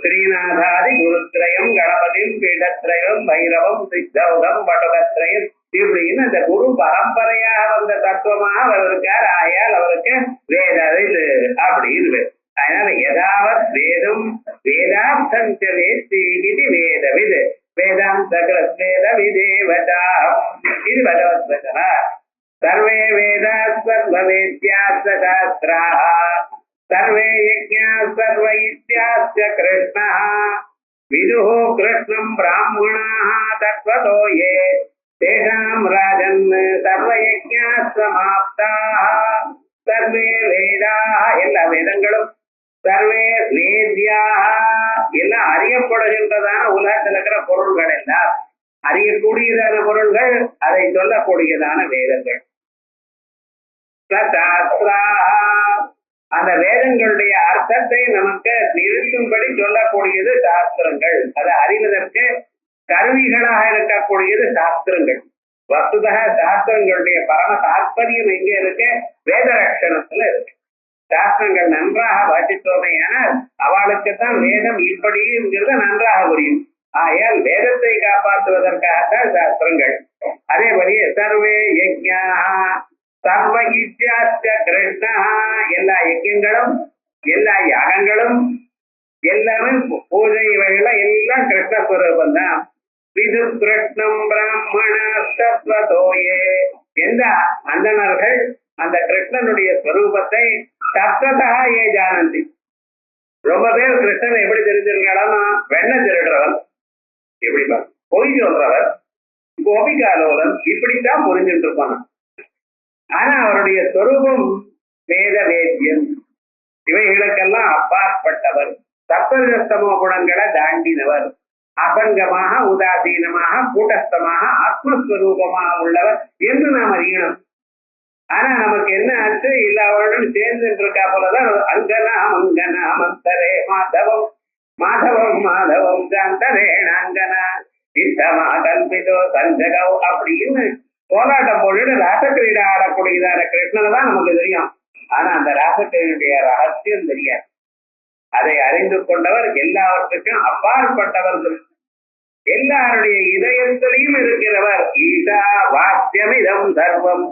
ஸ்ரீநாதாதி குருத்ரயம் கணபதியும் பீடத்ரயம் பைரவம் சித்தௌகம் பட்டகத்ரயம் இப்படின்னு அந்த குரு பரம்பரையாக வந்த தத்துவமாக அவர் இருக்கார். ஆயால் அவருக்கு வேத இது அப்படின்னு. அதனால எதாவது வேதம் வேதார்த்தம் வேத்தி இது வேதவிது வேதாந்த வேத விதேவதா இது பகவத் வச்சனா. சர்வே வேதா சர்வ வேத்யாஸ்த சாஸ்திராः சர்வே யஜ்ஞாः சர்வ இத்யாஸ்த கிருஷ்ணः விதுः கிருஷ்ணம் பிராமணாः தத்வதோ யே தேஷாம் ராஜன் சர்வ யஜ்ஞாः சமாப்தாः சர்வே வேதாः எல்லா வேதங்களும் சர்வே வேத்யாः எல்லாம் அறியப்படுகின்றதான உலகத்தில் இருக்கிற பொருள்கள் எல்லாம் அறியக்கூடியதான பொருள்கள் அதை சொல்லக்கூடியதான வேதங்கள். அந்த வேதங்களுடைய அர்த்தத்தை நமக்கு நிறுத்தும்படி சொல்லக்கூடியது சாஸ்திரங்கள். அதை அறிவதற்கு கருவிகளாக இருக்கக்கூடியது சாஸ்திரங்கள். வஸ்துதா சாஸ்திரங்களுடைய பரம தாற்பயம் எங்க இருக்கு, வேத லட்சணத்துல இருக்கு. சாஸ்திரங்கள் நன்றாக வாசித்தோமையானால் அவளுக்குத்தான் வேதம் இப்படிங்கிறது நன்றாக புரியும். ஆயால் வேதத்தை காப்பாற்றுவதற்காகத்தான் சாஸ்திரங்கள். அதே வழியே சர்வே யஜ்ஞா சர்வ இத்யாஸ்த கிருஷ்ணா எல்லா யஜ்யங்களும் எல்லா யாகங்களும் எல்லாமே பூஜை இவைகள எல்லாம் கிருஷ்ணஸ்வரூபம் தான். விது கிருஷ்ணம் பிராமணோயே எந்த அந்தணர்கள் அந்த கிருஷ்ணனுடைய ஸ்வரூபத்தை தத்ததா ஏ ஜானந்தி. ரொம்ப பேர் கிருஷ்ணன் எப்படி தெரிஞ்சிருக்காளா, வெண்ண திருடுறவன், எப்படி பொய் சொல்றவர், கோபிகாலோலன், இப்படித்தான் புரிஞ்சுட்டு இருப்பான். ஆனா அவருடைய ஸ்வரூபம் வேத வேத்தியம், இவைகளுக்கெல்லாம் அப்பாற்பட்டவர், சத்வரஜஸ்தமோ குணங்களை தாண்டினவர், அபங்கமாக உதாசீனமாக கூட்டஸ்தமாக ஆத்மஸ்வரூபமாக உள்ளவர் என்று நாம் அறியணும். ஆனா நமக்கு என்ன ஆச்சு, இல்ல அவருடன் சேர்ந்து இருக்கா போலதான் அங்கனாம் அங்கனாம் அந்தரே மாதவம் மாதவம் மாதவம் அந்தரேணாங்கனா இத்தமா கல்பிதோ சஞ்சகவ் அப்படின்னு போராட்டம் போட்டு ராசக்கிரீடை ஆடக்கூடியதான கிருஷ்ணனை தான் நமக்கு தெரியும். ஆனா அந்த ராசக்கிரீடைய ரகசியம் தெரியாது. அதை அறிந்து கொண்டவர் எல்லாவற்றுக்கும் அப்பாற்பட்டவர், எல்லாருடைய இதயத்திலையும் இருக்கிறவர். ஈசா வாக்கியமிதம் சர்வம்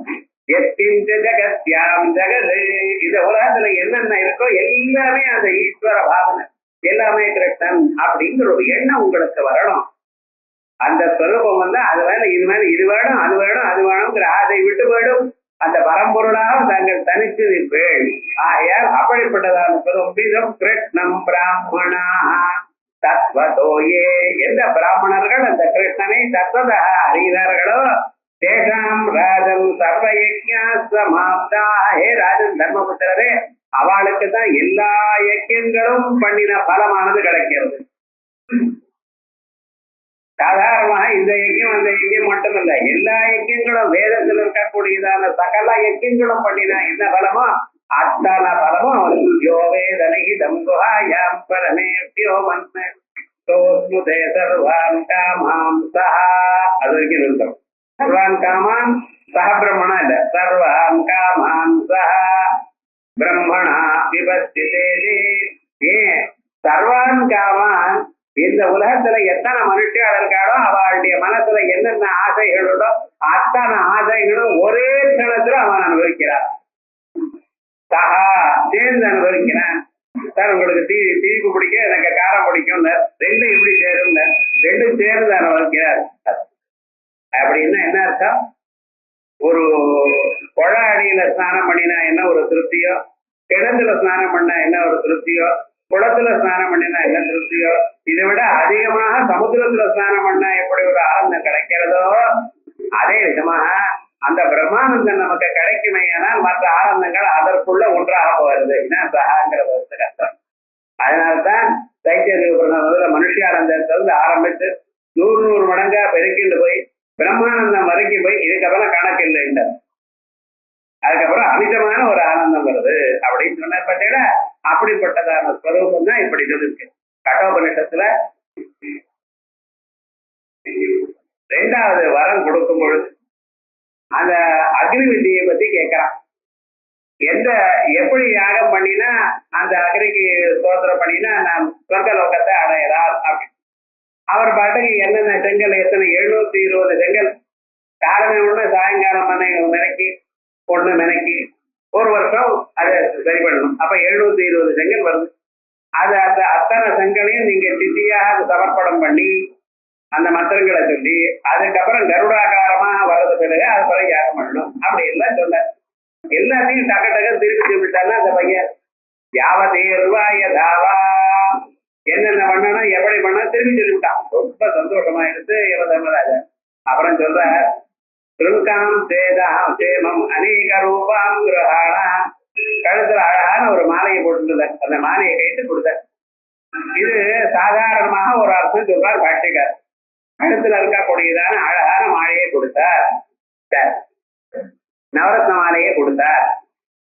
எத்தின் ஜகத்யாம் ஜகது. இந்த உலகத்துல என்னென்ன இருக்கோ எல்லாமே அந்த ஈஸ்வர பாவனை, எல்லாமே கிருஷ்ணன் அப்படிங்கிற ஒரு எண்ணம் உங்களுக்கு வரணும். அந்த ஸ்வரூபம் அது வேணும் இது வேணும் இது வேணும் அது வேணும் அது வேணுங்கிற அதை விட்டு போயிடும். அந்த பரம்பொருளாக தாங்கள் தனித்து நிற்பேன். ஆகையால் அப்படிப்பட்டதான ஸ்வரூபம் கிருஷ்ணம் பிராமணா தத்வதோயே. எந்த பிராமணர்கள் அந்த கிருஷ்ணனை தத்வதா அறிகிறார்களோ தேசாம் ராஜன் சர்வ யஜ்ஞா சமாப்தா. ஹே ராஜன் தர்மபுத்திரரே, அவளுக்கு தான் எல்லா யஜ்யங்களும் பண்ணின பலமானது கிடைக்கிறது. சாதாரணமாக இந்த யஜ்யம் அந்த யஜ்யம் மட்டுமல்ல, எல்லா யஜ்யங்களும் வேதத்தில் இருக்கக்கூடியதான சகல யஜ்யங்களும் பண்ணினா என்ன பலமோ அத்தனை பலமும் அவனுக்கு. யோவேதனிகிதம் குஹாயாம் பரமேப்யோ மன்ன தோஸ்முதே சர்வான் காமாம் சஹா. அது வரைக்கும் நிறுத்தம். சர்வான் காமான் சஹ பிரம்மணா இல்ல, சர்வான் காமான் சஹா பிரம்மணா விபத்திலே. ஏன் சர்வான் காமான்? இந்த உலகத்துல எத்தனை மனுஷியால் இருக்காளோ அவளுடைய மனசுல என்னென்ன ஆசைகளோட அத்தனை ஆசைகளும் ஒரே கணத்துல அவன் அனுபவிக்கிறான். சஹா சேர்ந்து அனுபவிக்கிறான். சார் உங்களுக்கு தீப்பு பிடிக்கும், எனக்கு காரம் பிடிக்கும், ரெண்டும் எப்படி சேரும்? ரெண்டும் சேர்ந்து அனுபவிக்கிறார். அப்படின்னா என்ன அர்த்தம்? ஒரு குழ அடியில ஸ்நானம் பண்ணினா என்ன ஒரு திருப்தியோ, கிணத்துல ஸ்நானம் பண்ணா என்ன ஒரு திருப்தியோ, குளத்துல ஸ்நானம் பண்ணினா என்ன திருப்தியோ, இதை விட அதிகமாக சமுத்திரத்துல ஸ்நானம் பண்ணா எப்படி ஒரு ஆனந்தம் கிடைக்கிறதோ அதே விதமாக அந்த பிரம்மானந்தம் நமக்கு கிடைக்குமே. ஆனால் மற்ற ஆனந்தங்கள் அதற்குள்ள ஒன்றாக போகிறது. என்ன சகாங்கிற அர்த்தம். அதனால்தான் தைத்திய மனுஷியானந்தத்திலிருந்து ஆரம்பித்து 100 மடங்கா பெருக்கிட்டு போய் பிரம்மானந்தம் வரைக்கும் போய் இதுக்கப்புறம் கணக்கு இல்லை. இந்த அதுக்கப்புறம் அமிதமான ஒரு ஆனந்தம் வருது அப்படின்னு சொன்ன பார்த்தீங்கன்னா, அப்படிப்பட்டதான ஸ்வரூபம் தான் இப்படி இருக்கு. கட்டோபனிஷத்துல 2வது வரம் கொடுக்கும் பொழுது அந்த அக்னி வித்தியை பத்தி கேட்கிறான். எப்படி யாகம் பண்ணினா அந்த அக்னிக்கு ஸ்தோத்திரம் பண்ணினா நாம் சொர்க்க லோகத்தை அடையலாம் அப்படின்னு. அவர் பாட்டுக்கு என்னென்ன செங்கல், எத்தனை 720 செங்கல் காலமே ஒண்ணு சாயங்காலம் மெனக்கி ஒண்ணு மெனக்கி ஒரு வருஷம் அதை சரி பண்ணணும். அப்ப 720 செங்கல் வருது. அது அந்த அத்தனை செங்கலையும் நீங்க சித்தியாக சமர்ப்பணம் பண்ணி அந்த மந்திரங்களை சொல்லி அதுக்கப்புறம் கருடாகாரமா வர்றது பிறகு அது பிறகு யாகம் பண்ணணும். அப்படி எல்லாம் சொல்ல எல்லாத்தையும் டக்க டக்க திருப்பி விட்டாலும் அந்த பையன் யாவதேர்வாய தாவா என்னென்ன பண்ணணும் எப்படி பண்ண திரும்பி சொல்லிவிட்டான். ரொம்ப சந்தோஷமா எடுத்து யமதர்மராஜன் அப்புறம் சொல்ற திருக்காம் சேதாம் சேமம் அநேக ரூபாம் கிரகாணா. கழுத்துல அழகான ஒரு மாலையை போட்டுருந்தார். அந்த மாலையை கைட்டு கொடுத்தார். இது சாதாரணமாக ஒரு அர்த்தம் சொல்றார் பாட்டிக்கார். கழுத்துல இருக்கக்கூடியதான அழகான மாலையை கொடுத்தார், நவரத்ன மாலையை கொடுத்தார்.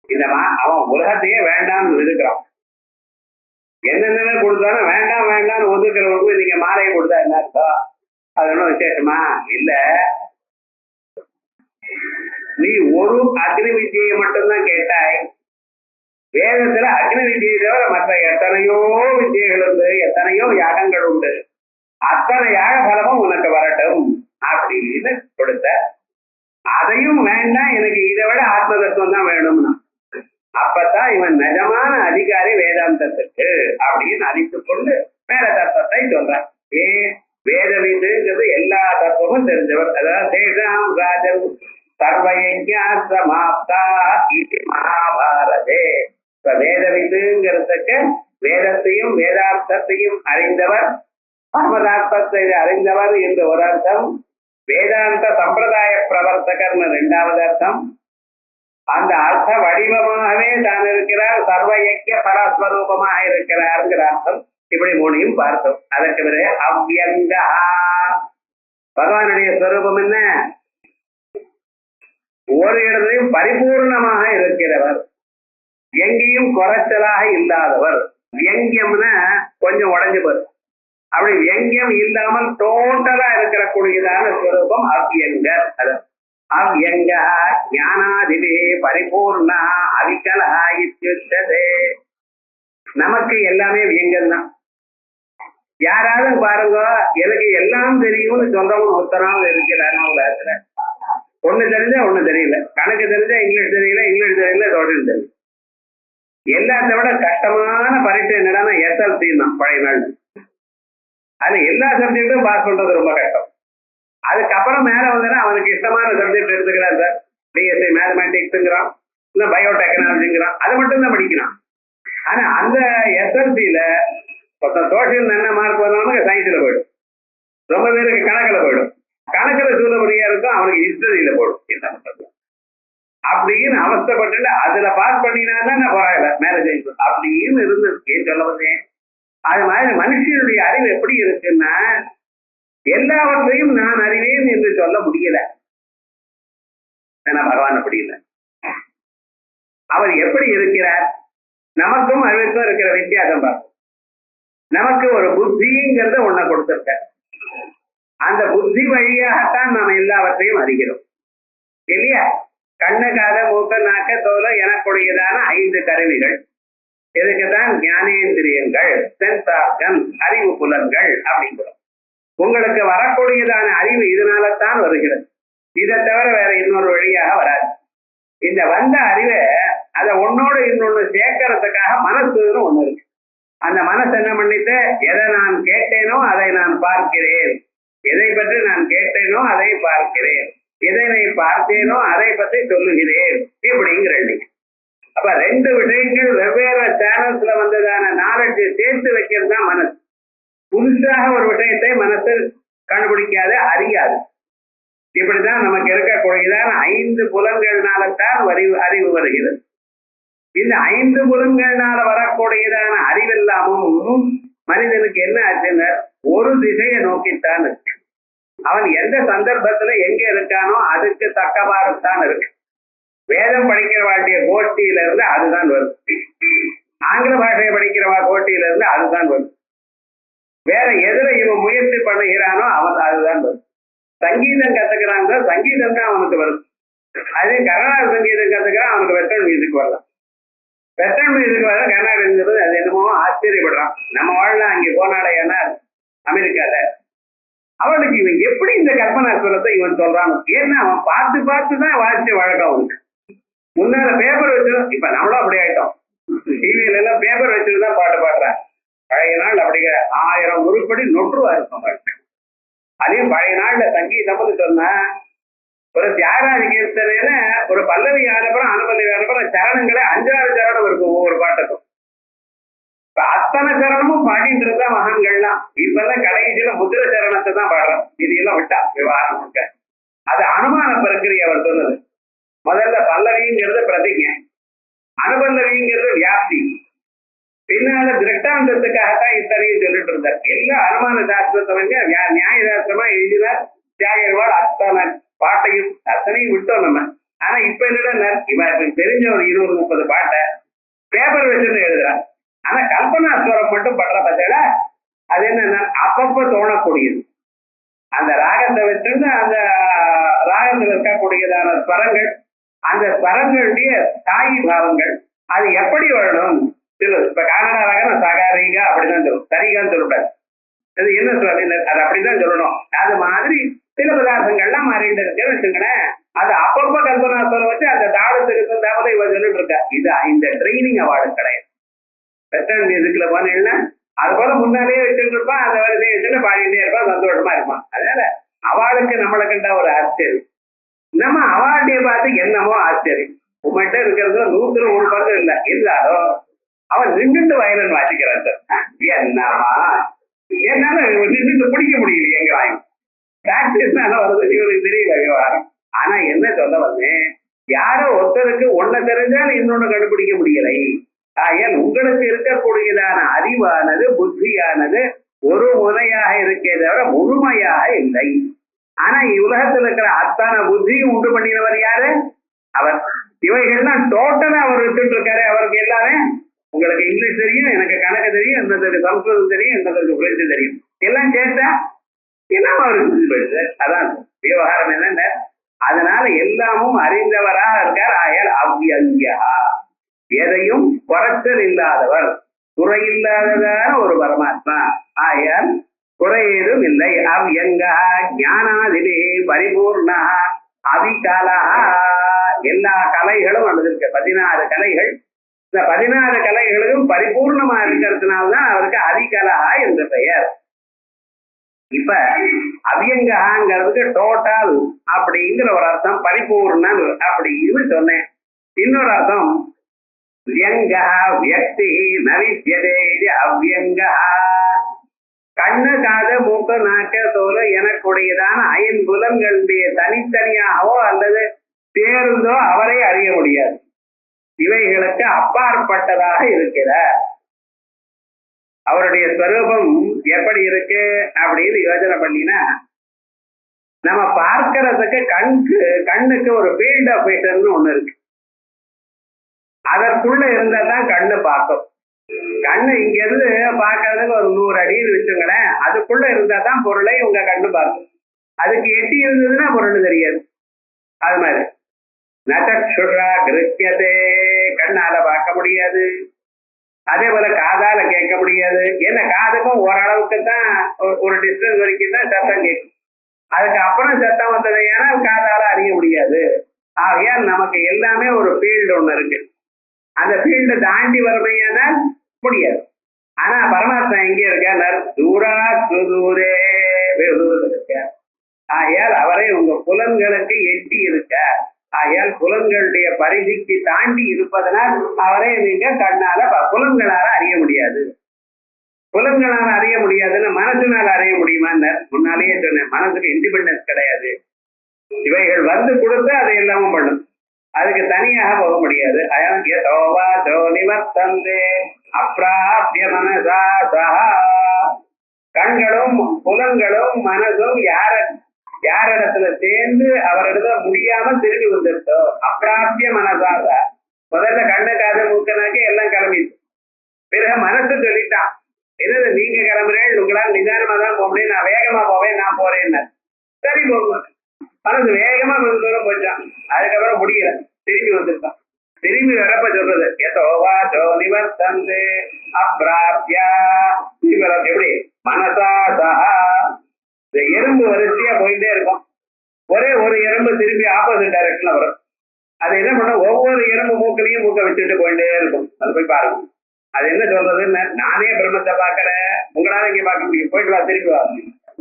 இந்த அவன் உலகத்தையே வேண்டாம்னு இருக்கிறான். என்னென்ன கொடுத்தாலும் வேண்டாம் வேண்டாம்னு ஒதுக்கிறவங்களுக்கு நீங்க மாலையை கொடுத்தா என்ன அர்த்தம்? அது ஒன்றும் விசேஷமா இல்ல. நீ ஒரு அக்னி வித்தியை மட்டும்தான் கேட்டாய். வேதத்துல அக்னி வித்தியை தவிர மற்ற எத்தனையோ வித்தியைகள் உண்டு, எத்தனையோ யாகங்கள் உண்டு. அத்தனை யாக பலமும் உனக்கு வரட்டும் அப்படின்னு கொடுத்த. அதையும் வேண்டாம், எனக்கு இதை விட ஆத்ம தத்துவம் தான் வேணும்னா அப்பதான் இவன் நிஜமான அதிகாரி வேதாந்தத்துக்கு அப்படின்னு அறித்துக் கொண்டு மேல தத்துவத்தை சொல்றான். வேத விதுங்கிறது எல்லா தத்துவமும் தெரிஞ்சவர். அதாவது சேஷாம் ராஜன் சர்வயஜ்ஞா சமாப்தா இது மகாபாரதே. இப்ப வேத விதுங்கிறதுக்கு வேதத்தையும் வேதார்த்தத்தையும் அறிந்தவர், பரமதார்த்தத்தை அறிந்தவர் என்று ஒரு அர்த்தம். வேதாந்த சம்பிரதாய பிரவர்த்தகர்னு 2வது அர்த்தம். அந்த அர்த்த வடிவமாகவே தான் இருக்கிறார், சர்வயஜ்ஞ பரஸ்வரூபமாக இருக்கிறார்ங்கிற அர்த்தம். இப்படி 3ஐயும் பார்த்தோம். அதற்கு பிறகு அவ்யங்கா. பகவானுடைய ஸ்வரூபம் என்ன? ஒரு இடத்திலையும் பரிபூர்ணமாக இருக்கிறவர், எங்கேயும் குறைச்சலாக இல்லாதவர். வியங்கியம்னா கொஞ்சம் உடஞ்சு போகுது. அப்படி வியங்கியம் இல்லாமல் டோட்டலா இருக்கிற கூடியதான ஸ்வரூபம் அவ்யங்கர். அது அவ்யங்க ஞானாதிபே பரிபூர்ணா அவிகலா இத்யுச்சதே. நமக்கு எல்லாமே வியங்கம் தான். யாராவது பாருங்க, எனக்கு எல்லாம் தெரியும்னு சொல்றவங்க ஒருத்தராவது இருக்கிறாங்க உலகத்துல. ஒண்ணு தெரிஞ்சா ஒண்ணு தெரியல, கணக்கு தெரிஞ்சா இங்கிலீஷ் தெரியல, இங்கிலீஷ் தெரியல, தொழில் தெரியல. எல்லாத்த விட கஷ்டமான பரீட்சை என்னடானா SLC தான் பழைய நாள். அது எல்லா சப்ஜெக்டும் பாஸ் பண்றது ரொம்ப கஷ்டம். அதுக்கப்புறம் மேல வந்தா அவனுக்கு இஷ்டமான சப்ஜெக்ட் எடுத்துக்கிறான். சார் BSc மேத்தமேட்டிக்ஸ்ங்கிறான், இல்ல பயோடெக்னாலஜிங்கிறான், அது மட்டும் தான் படிக்கிறான். ஆனா அந்த SLCல சோசியல் நல்ல மார்க் வந்தவனுக்கு சயின்ஸ்ல போயிடும், ரொம்ப பேருக்கு கணக்குல போயிடும். கணக்குல சூழபடியா இருக்கும், அவனுக்கு ஹிஸ்டரியில போடும். என்ன பண்றது? அப்படின்னு அவஸ்தப்பட்டு அதுல பாஸ் பண்ணினாதான் நான் பரவாயில்ல மேரேஜ் ஆயிடுச்சு அப்படின்னு இருந்திருக்கே சொல்ல வந்தேன். அது மாதிரி மனுஷனுடைய அறிவு எப்படி இருக்குன்னா எல்லாவற்றையும் நான் அறிவேன் என்று சொல்ல முடியல. பகவான் அப்படி இல்லை. அவர் எப்படி இருக்கிறார்? நமக்கும் அறிவுக்கும் இருக்கிற வித்தியாசம் பார்ப்போம். நமக்கு ஒரு புத்திங்கிறத ஒன்ன கொடுத்திருக்க. அந்த புத்தி வழியாகத்தான் நாம் எல்லாவற்றையும் அறிகிறோம் இல்லையா? கண்ணு காத மூக்க நாக்க தோல எனக்குடையதான 5 கருவிகள். இதுக்குதான் ஞானேந்திரியங்கள், சென்ஸ் ஆர்கன், அறிவு புலன்கள் அப்படிங்கிறோம். உங்களுக்கு வரக்கூடியதான அறிவு இதனால்தான் வருகிறது. இதை தவிர வேற இன்னொரு வழியாக வராது. இந்த வந்த அறிவை அதை ஒன்னோடு இன்னொன்னு சேர்க்கறதுக்காக மனசுன்னு ஒண்ணு இருக்கு. அந்த மனசு என்ன பண்ணிட்டு எதை நான் கேட்டேனோ அதை நான் பார்க்கிறேன், எதை பற்றி நான் கேட்டேனோ அதை பார்க்கிறேன், எதனை பார்த்தேனோ அதை பற்றி சொல்லுகிறேன் இப்படிங்கிற. அப்ப 2 விஷயங்கள் வெவ்வேறு சேனல்ஸ்ல வந்ததான நாலேஜ் சேர்த்து வைக்கிறது தான் மனசு. புதுசாக ஒரு விஷயத்தை மனசு கண்டுபிடிக்காத அறியாது. இப்படிதான் நமக்கு இருக்கக்கூடியதான 5 புலன்கள்னால்தான் அறிவு வருகிறது. இந்த 5 புலன்கள்னால வரக்கூடியதான அறிவெல்லாமும் மனிதனுக்கு என்ன ஆச்சுன்னு ஒரு திசையை நோக்கித்தான் இருக்கு. அவன் எந்த சந்தர்ப்பத்துல எங்க இருக்கானோ அதுக்கு தக்கவாறுத்தான் இருக்கு. வேதம் படிக்கிறவாட்டிய கோஷ்டியில இருந்து அதுதான் வரும். ஆங்கில பாஷையை படிக்கிறவா கோஷ்டியில இருந்து அதுதான் வரும். வேற எதுல இவன் முயற்சி பண்ணுகிறானோ அவன் அதுதான் வரும். சங்கீதம் கத்துக்கிறாங்க, சங்கீதம் தான் அவனுக்கு வரும். அதே கர்நாடக சங்கீதம் கத்துக்கிறான், அவனுக்கு வெஸ்டர்ன் மியூசிக் வரலாம். வெஸ்டர்ன் மியூசிக் வர கர்நாடகங்கிறது அது என்னமோ ஆச்சரியப்படுறான். நம்ம வாழலாம் அங்கே போனால ஏன்னா அமெரிக்கால அவனுக்கு இவன் எப்படி இந்த கற்பனாஸ்வரத்தை இவன் சொல்றான். ஏன்னா அவன் பார்த்து பார்த்துதான் வாசிச்ச வழக்கம் அவனுக்கு. முன்னால பேப்பர் வச்சு, இப்ப நம்மளும் அப்படி ஆயிட்டோம். டிவியில எல்லாம் பேப்பர் வச்சுதான் பாட்டு பாடுறான். பழைய நாள் அப்படிங்கிற 1000 உருப்படி நொற்றுவா இருக்கும். அதையும் பழைய நாள்ல சங்கீதம்னு சொன்னா ஒரு தியாகராஜ கீர்த்தனையில ஒரு பல்லவி ஆனப்புறம் அனுபல்லவி ஆனப்புறம் சரணங்களை 5-6 சரணம் இருக்கும் ஒவ்வொரு பாட்டுக்கும். இப்ப அத்தனை சரணமும் பாடிட்டு இருந்தா மகான்கள்லாம். இப்பெல்லாம் கடைசியில முத்திர சரணத்தை தான் பாடுறோம். இதெல்லாம் விட்டா விவகாரம் இருக்க. அது அனுமான பிரக்கிரியை அவர் சொன்னது. முதல்ல பல்லவிங்கிறது பிரதிஜை, அனுபல்லவிங்கிறது வியாப்தி, பின்னால திருஷ்டாந்தத்துக்காகத்தான் இத்தனையும் சொல்லிட்டு இருந்தார். எல்லா அனுமான சாஸ்திரத்தை வந்து நியாய சாஸ்திரமா எழுதினார் தியாகர்வாள். அத்தனை பாட்டையும் அத்தனையும் விட்டோம் நம்ம. ஆனா இப்ப என்னடா இவருக்கு தெரிஞ்ச ஒரு 20-30 பாட்டை பேப்பர் வச்சுன்னு எழுதுறான். ஆனா கல்பனாஸ்வரம் மட்டும் பண்ற பார்த்தா அது என்னன்னா அப்பப்ப தோணக்கூடியது. அந்த ராகத்தை வச்சிருந்து அந்த ராகத்தில் இருக்கக்கூடியதான ஸ்வரங்கள், அந்த ஸ்வரங்களுடைய தாயி பாவங்கள் அது எப்படி வரணும். இப்ப கன்னட ராகம் சகாரிகா அப்படிதான் சொல்லும், சரிகான்னு சொல்லக்கூடாது. அது என்ன சொல்றது, அது அப்படிதான் சொல்லணும். அது மாதிரி சில பதார்த்தங்கள்லாம் மாறிட்டு இருக்குன்னு வச்சுங்களேன். அது அப்பப்ப கல்பனாஸ்வரம் வச்சு அந்த தாளத்துக்கு தகுந்த இவன் சொல்லிட்டு இருக்கா. இது இந்த ட்ரைனிங் அவார்டு கிடையாது. வெஸ்டர்ன் மியூசிக்ல போனீங்கன்னா அது போல முன்னாலேயே வச்சுட்டு இருப்பான். அந்த வரிசையை வச்சுட்டு பாடிட்டே இருப்பான், சந்தோஷமா இருப்பான். அதனால அவார்டுக்கு நம்மளை கண்டா ஒரு ஆச்சரியம். நம்ம அவார்டையை பார்த்து என்னமோ ஆச்சரியம். உங்கள்கிட்ட இருக்கிறது 100% இல்லை. இருந்தாலும் அவன் நின்றுட்டு வயலன் வாசிக்கிறான் சார். என்னமா என்னால நின்றுட்டு பிடிக்க முடியல எங்கிறாயும் பிராக்டிஸ்னால வருது இவருக்கு தெரியல விவகாரம். ஆனா என்ன சொல்ல வந்தேன், யாரோ ஒருத்தருக்கு ஒன்ன தெரிஞ்சாலும் இன்னொன்னு கண்டுபிடிக்க முடியலை. ஆகையால் உங்களுக்கு இருக்கக்கூடியதான அறிவானது புத்தியானது ஒரு முறையாக இருக்கே தவிர முழுமையாக இல்லை. ஆனா உலகத்தில் இருக்கிற அத்தனை புத்தியும் உண்டு பண்ணினவர் யாரு? அவர். இவைகள்லாம் டோட்டலா அவர் வச்சுட்டு இருக்காரு. அவருக்கு எல்லாமே உங்களுக்கு இங்கிலீஷ் தெரியும், எனக்கு கணக்கு தெரியும், என்னதுக்கு சம்ஸ்கிருதம் தெரியும், என்னதுக்கு பிரெஞ்சு தெரியும், எல்லாம் கேட்டா எல்லாம் அவருக்கு. அதான் விவகாரம் என்னென்ன. அதனால எல்லாமும் அறிந்தவராக இருக்கார். ஆகையால் அவ்யங்கியா, எதையும் குறைச்சல் இல்லாதவர், குறையில்லாததான ஒரு பரமாத்மா. ஆகையால் குறையேதும் இல்லை. அவ்யங்கா ஞானாதிலே பரிபூர்ணா அவிகாலா. எல்லா கலைகளும் அல்லது இருக்க 16 கலைகள். இந்த 16 கலைகளுக்கும் பரிபூர்ணமா இருக்கிறதுனால்தான் அவருக்கு அதிகலா என்று பெயர். இப்ப அவ்யங்காங்கிறதுக்கு டோட்டல் அப்படிங்கிற ஒரு அர்த்தம், பரிபூர்ணன் அப்படின்னு சொன்னேன். இன்னொரு அர்த்தம் வியங்கா வியக்தி நவிஷ்யதே அவ்யங்கா. கண்ணு காத மூக்க நாக்க தோல எனக்குடையதான 5 புலன்களுடைய தனித்தனியாகவோ அல்லது தேர்ந்தோ அவரை அறிய முடியாது. இவைகளுக்கு அப்பாற்பட்டதாக இருக்கிறார். அவருடைய ஸ்வரூபம் எப்படி இருக்கு அப்படின்னு யோசனை பண்ணினா, நம்ம பார்க்கறதுக்கு கண்ணுக்கு ஒரு ஃபீல்ட் ஆஃப் விஷன் ஒண்ணு இருக்கு. அதற்குள்ள இருந்தா தான் கண்ணு பார்க்கும். கண்ணு இங்க இருந்து பார்க்கறதுக்கு ஒரு 100 அடின்னு வச்சுங்களேன், அதுக்குள்ள இருந்தா தான் பொருளை உங்க கண்ணு பார்க்கும். அதுக்கு எட்டி இருந்ததுன்னா பொருள் தெரியாது. அது மாதிரி நச்சுரா கிருத்தியதே, கண்ணால பார்க்க முடியாது. அதே போல காதால கேட்க முடியாது. ஏன்னா காதுக்கும் ஓரளவுக்கு தான் ஒரு டிஸ்டன்ஸ் வரைக்கும் தான் சத்தம் கேட்கும். அதுக்கு அப்புறம் சத்தம் வந்தது ஏன்னா காதால அறிய முடியாது. ஆகையால் நமக்கு எல்லாமே ஒரு ஃபீல்டு ஒண்ணு இருக்கு. அந்த ஃபீல்டு தாண்டி வரமையானால் முடியாது. ஆனா பரமாத்மா எங்கே இருக்கார்? தூரா சுதூரே இருக்கார். ஆகையால் அவரை உங்க புலன்களுக்கு எட்டி இருக்கார். ஆகையால் புலன்களுடைய பரிதிக்கு தாண்டி இருப்பதனால் அவரை நீங்க கண்ணால புலன்களால அறிய முடியாது. புலன்களால அறிய முடியாதுன்னு மனசுனால அறிய முடியுமான்னு முன்னாலேயே சொன்னேன். மனசுக்கு இண்டிபெண்டன்ஸ் கிடையாது. இவைகள் வந்து கொடுத்து அதை எல்லாமும் பண்ணும். அதுக்கு தனியாக போக முடியாது. அப்பிராபிய மனசா சஹா, கண்களும் புலன்களும் மனசும் யாரிடத்துல சேர்ந்து அவரிடத்துல முடியாம திரும்பி வந்துருச்சோ அப்பிராபிய மனசாக. முதல்ல கண்ணு காது மூக்கனாக்கி எல்லாம் கிளம்பிச்சு. பிறகு மனசு சொல்லிட்டான், என்னது நீங்க கிளம்புறேன், உங்களால் நிதானமா தான் போக முடியும், நான் வேகமா போவேன், நான் போறேன்னு. சரி போங்க. மனசு வேகமா கொஞ்ச தூரம் போச்சான். அதுக்கப்புறம் முடியல, திரும்பி வந்துருக்கான். திரும்பி வரப்ப சொல்றது எதோவாச்சோ நிவர்த்தந்து அப்பிராப்தியா. எப்படி மனசா சஹா. இந்த எறும்பு வரிசையா போயிட்டே இருக்கும். ஒரே ஒரு எறும்பு திரும்பி ஆப்போசிட் டைரக்ஷன்ல வரும். அது என்ன பண்ண, ஒவ்வொரு எறும்பு மூக்கிலையும் மூக்க வச்சுட்டு போயிட்டே இருக்கும். அது போய் பாருங்க. அது என்ன சொல்றதுன்னு, நானே பிரம்மத்தை பார்க்கல, உங்களால இங்க பார்க்க முடியும், போயிட்டு வா, திரும்பி வா.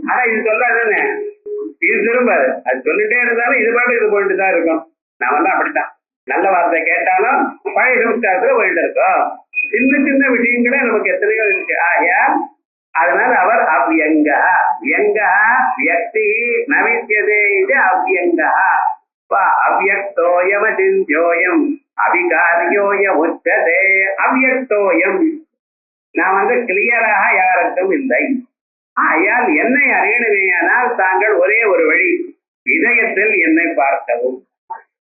ஆனா இது சொல்லாதுன்னு இது திரும்பாது. அது சொல்லிட்டே இருந்தாலும் இது பாட்டு இது போயிட்டு தான் இருக்கும். நாமெல்லாம் அப்படித்தான். நல்ல வார்த்தை கேட்டாலும் பழைய சம்ஸ்காரத்துல போயிட்டு இருக்கோம். சின்ன சின்ன விஷயங்களே நமக்கு எத்தனையோ இருக்கு. ஆகையால் அதனால அவர் அவ்யங்கா. வியங்கா வியக்தி நவித்தியதே இது அவ்யங்கா. அவ்யக்தோயம் அசிந்தியோயம் அவிகாரியோய உச்சதே. அவ்யக்தோயம், நான் கிளியராக யாருக்கும் இல்லை. ஆகையால் என்னை அறியணுமேயானால் தாங்கள் ஒரே ஒரு வழி, இதயத்தில் என்னை பார்க்கவும்.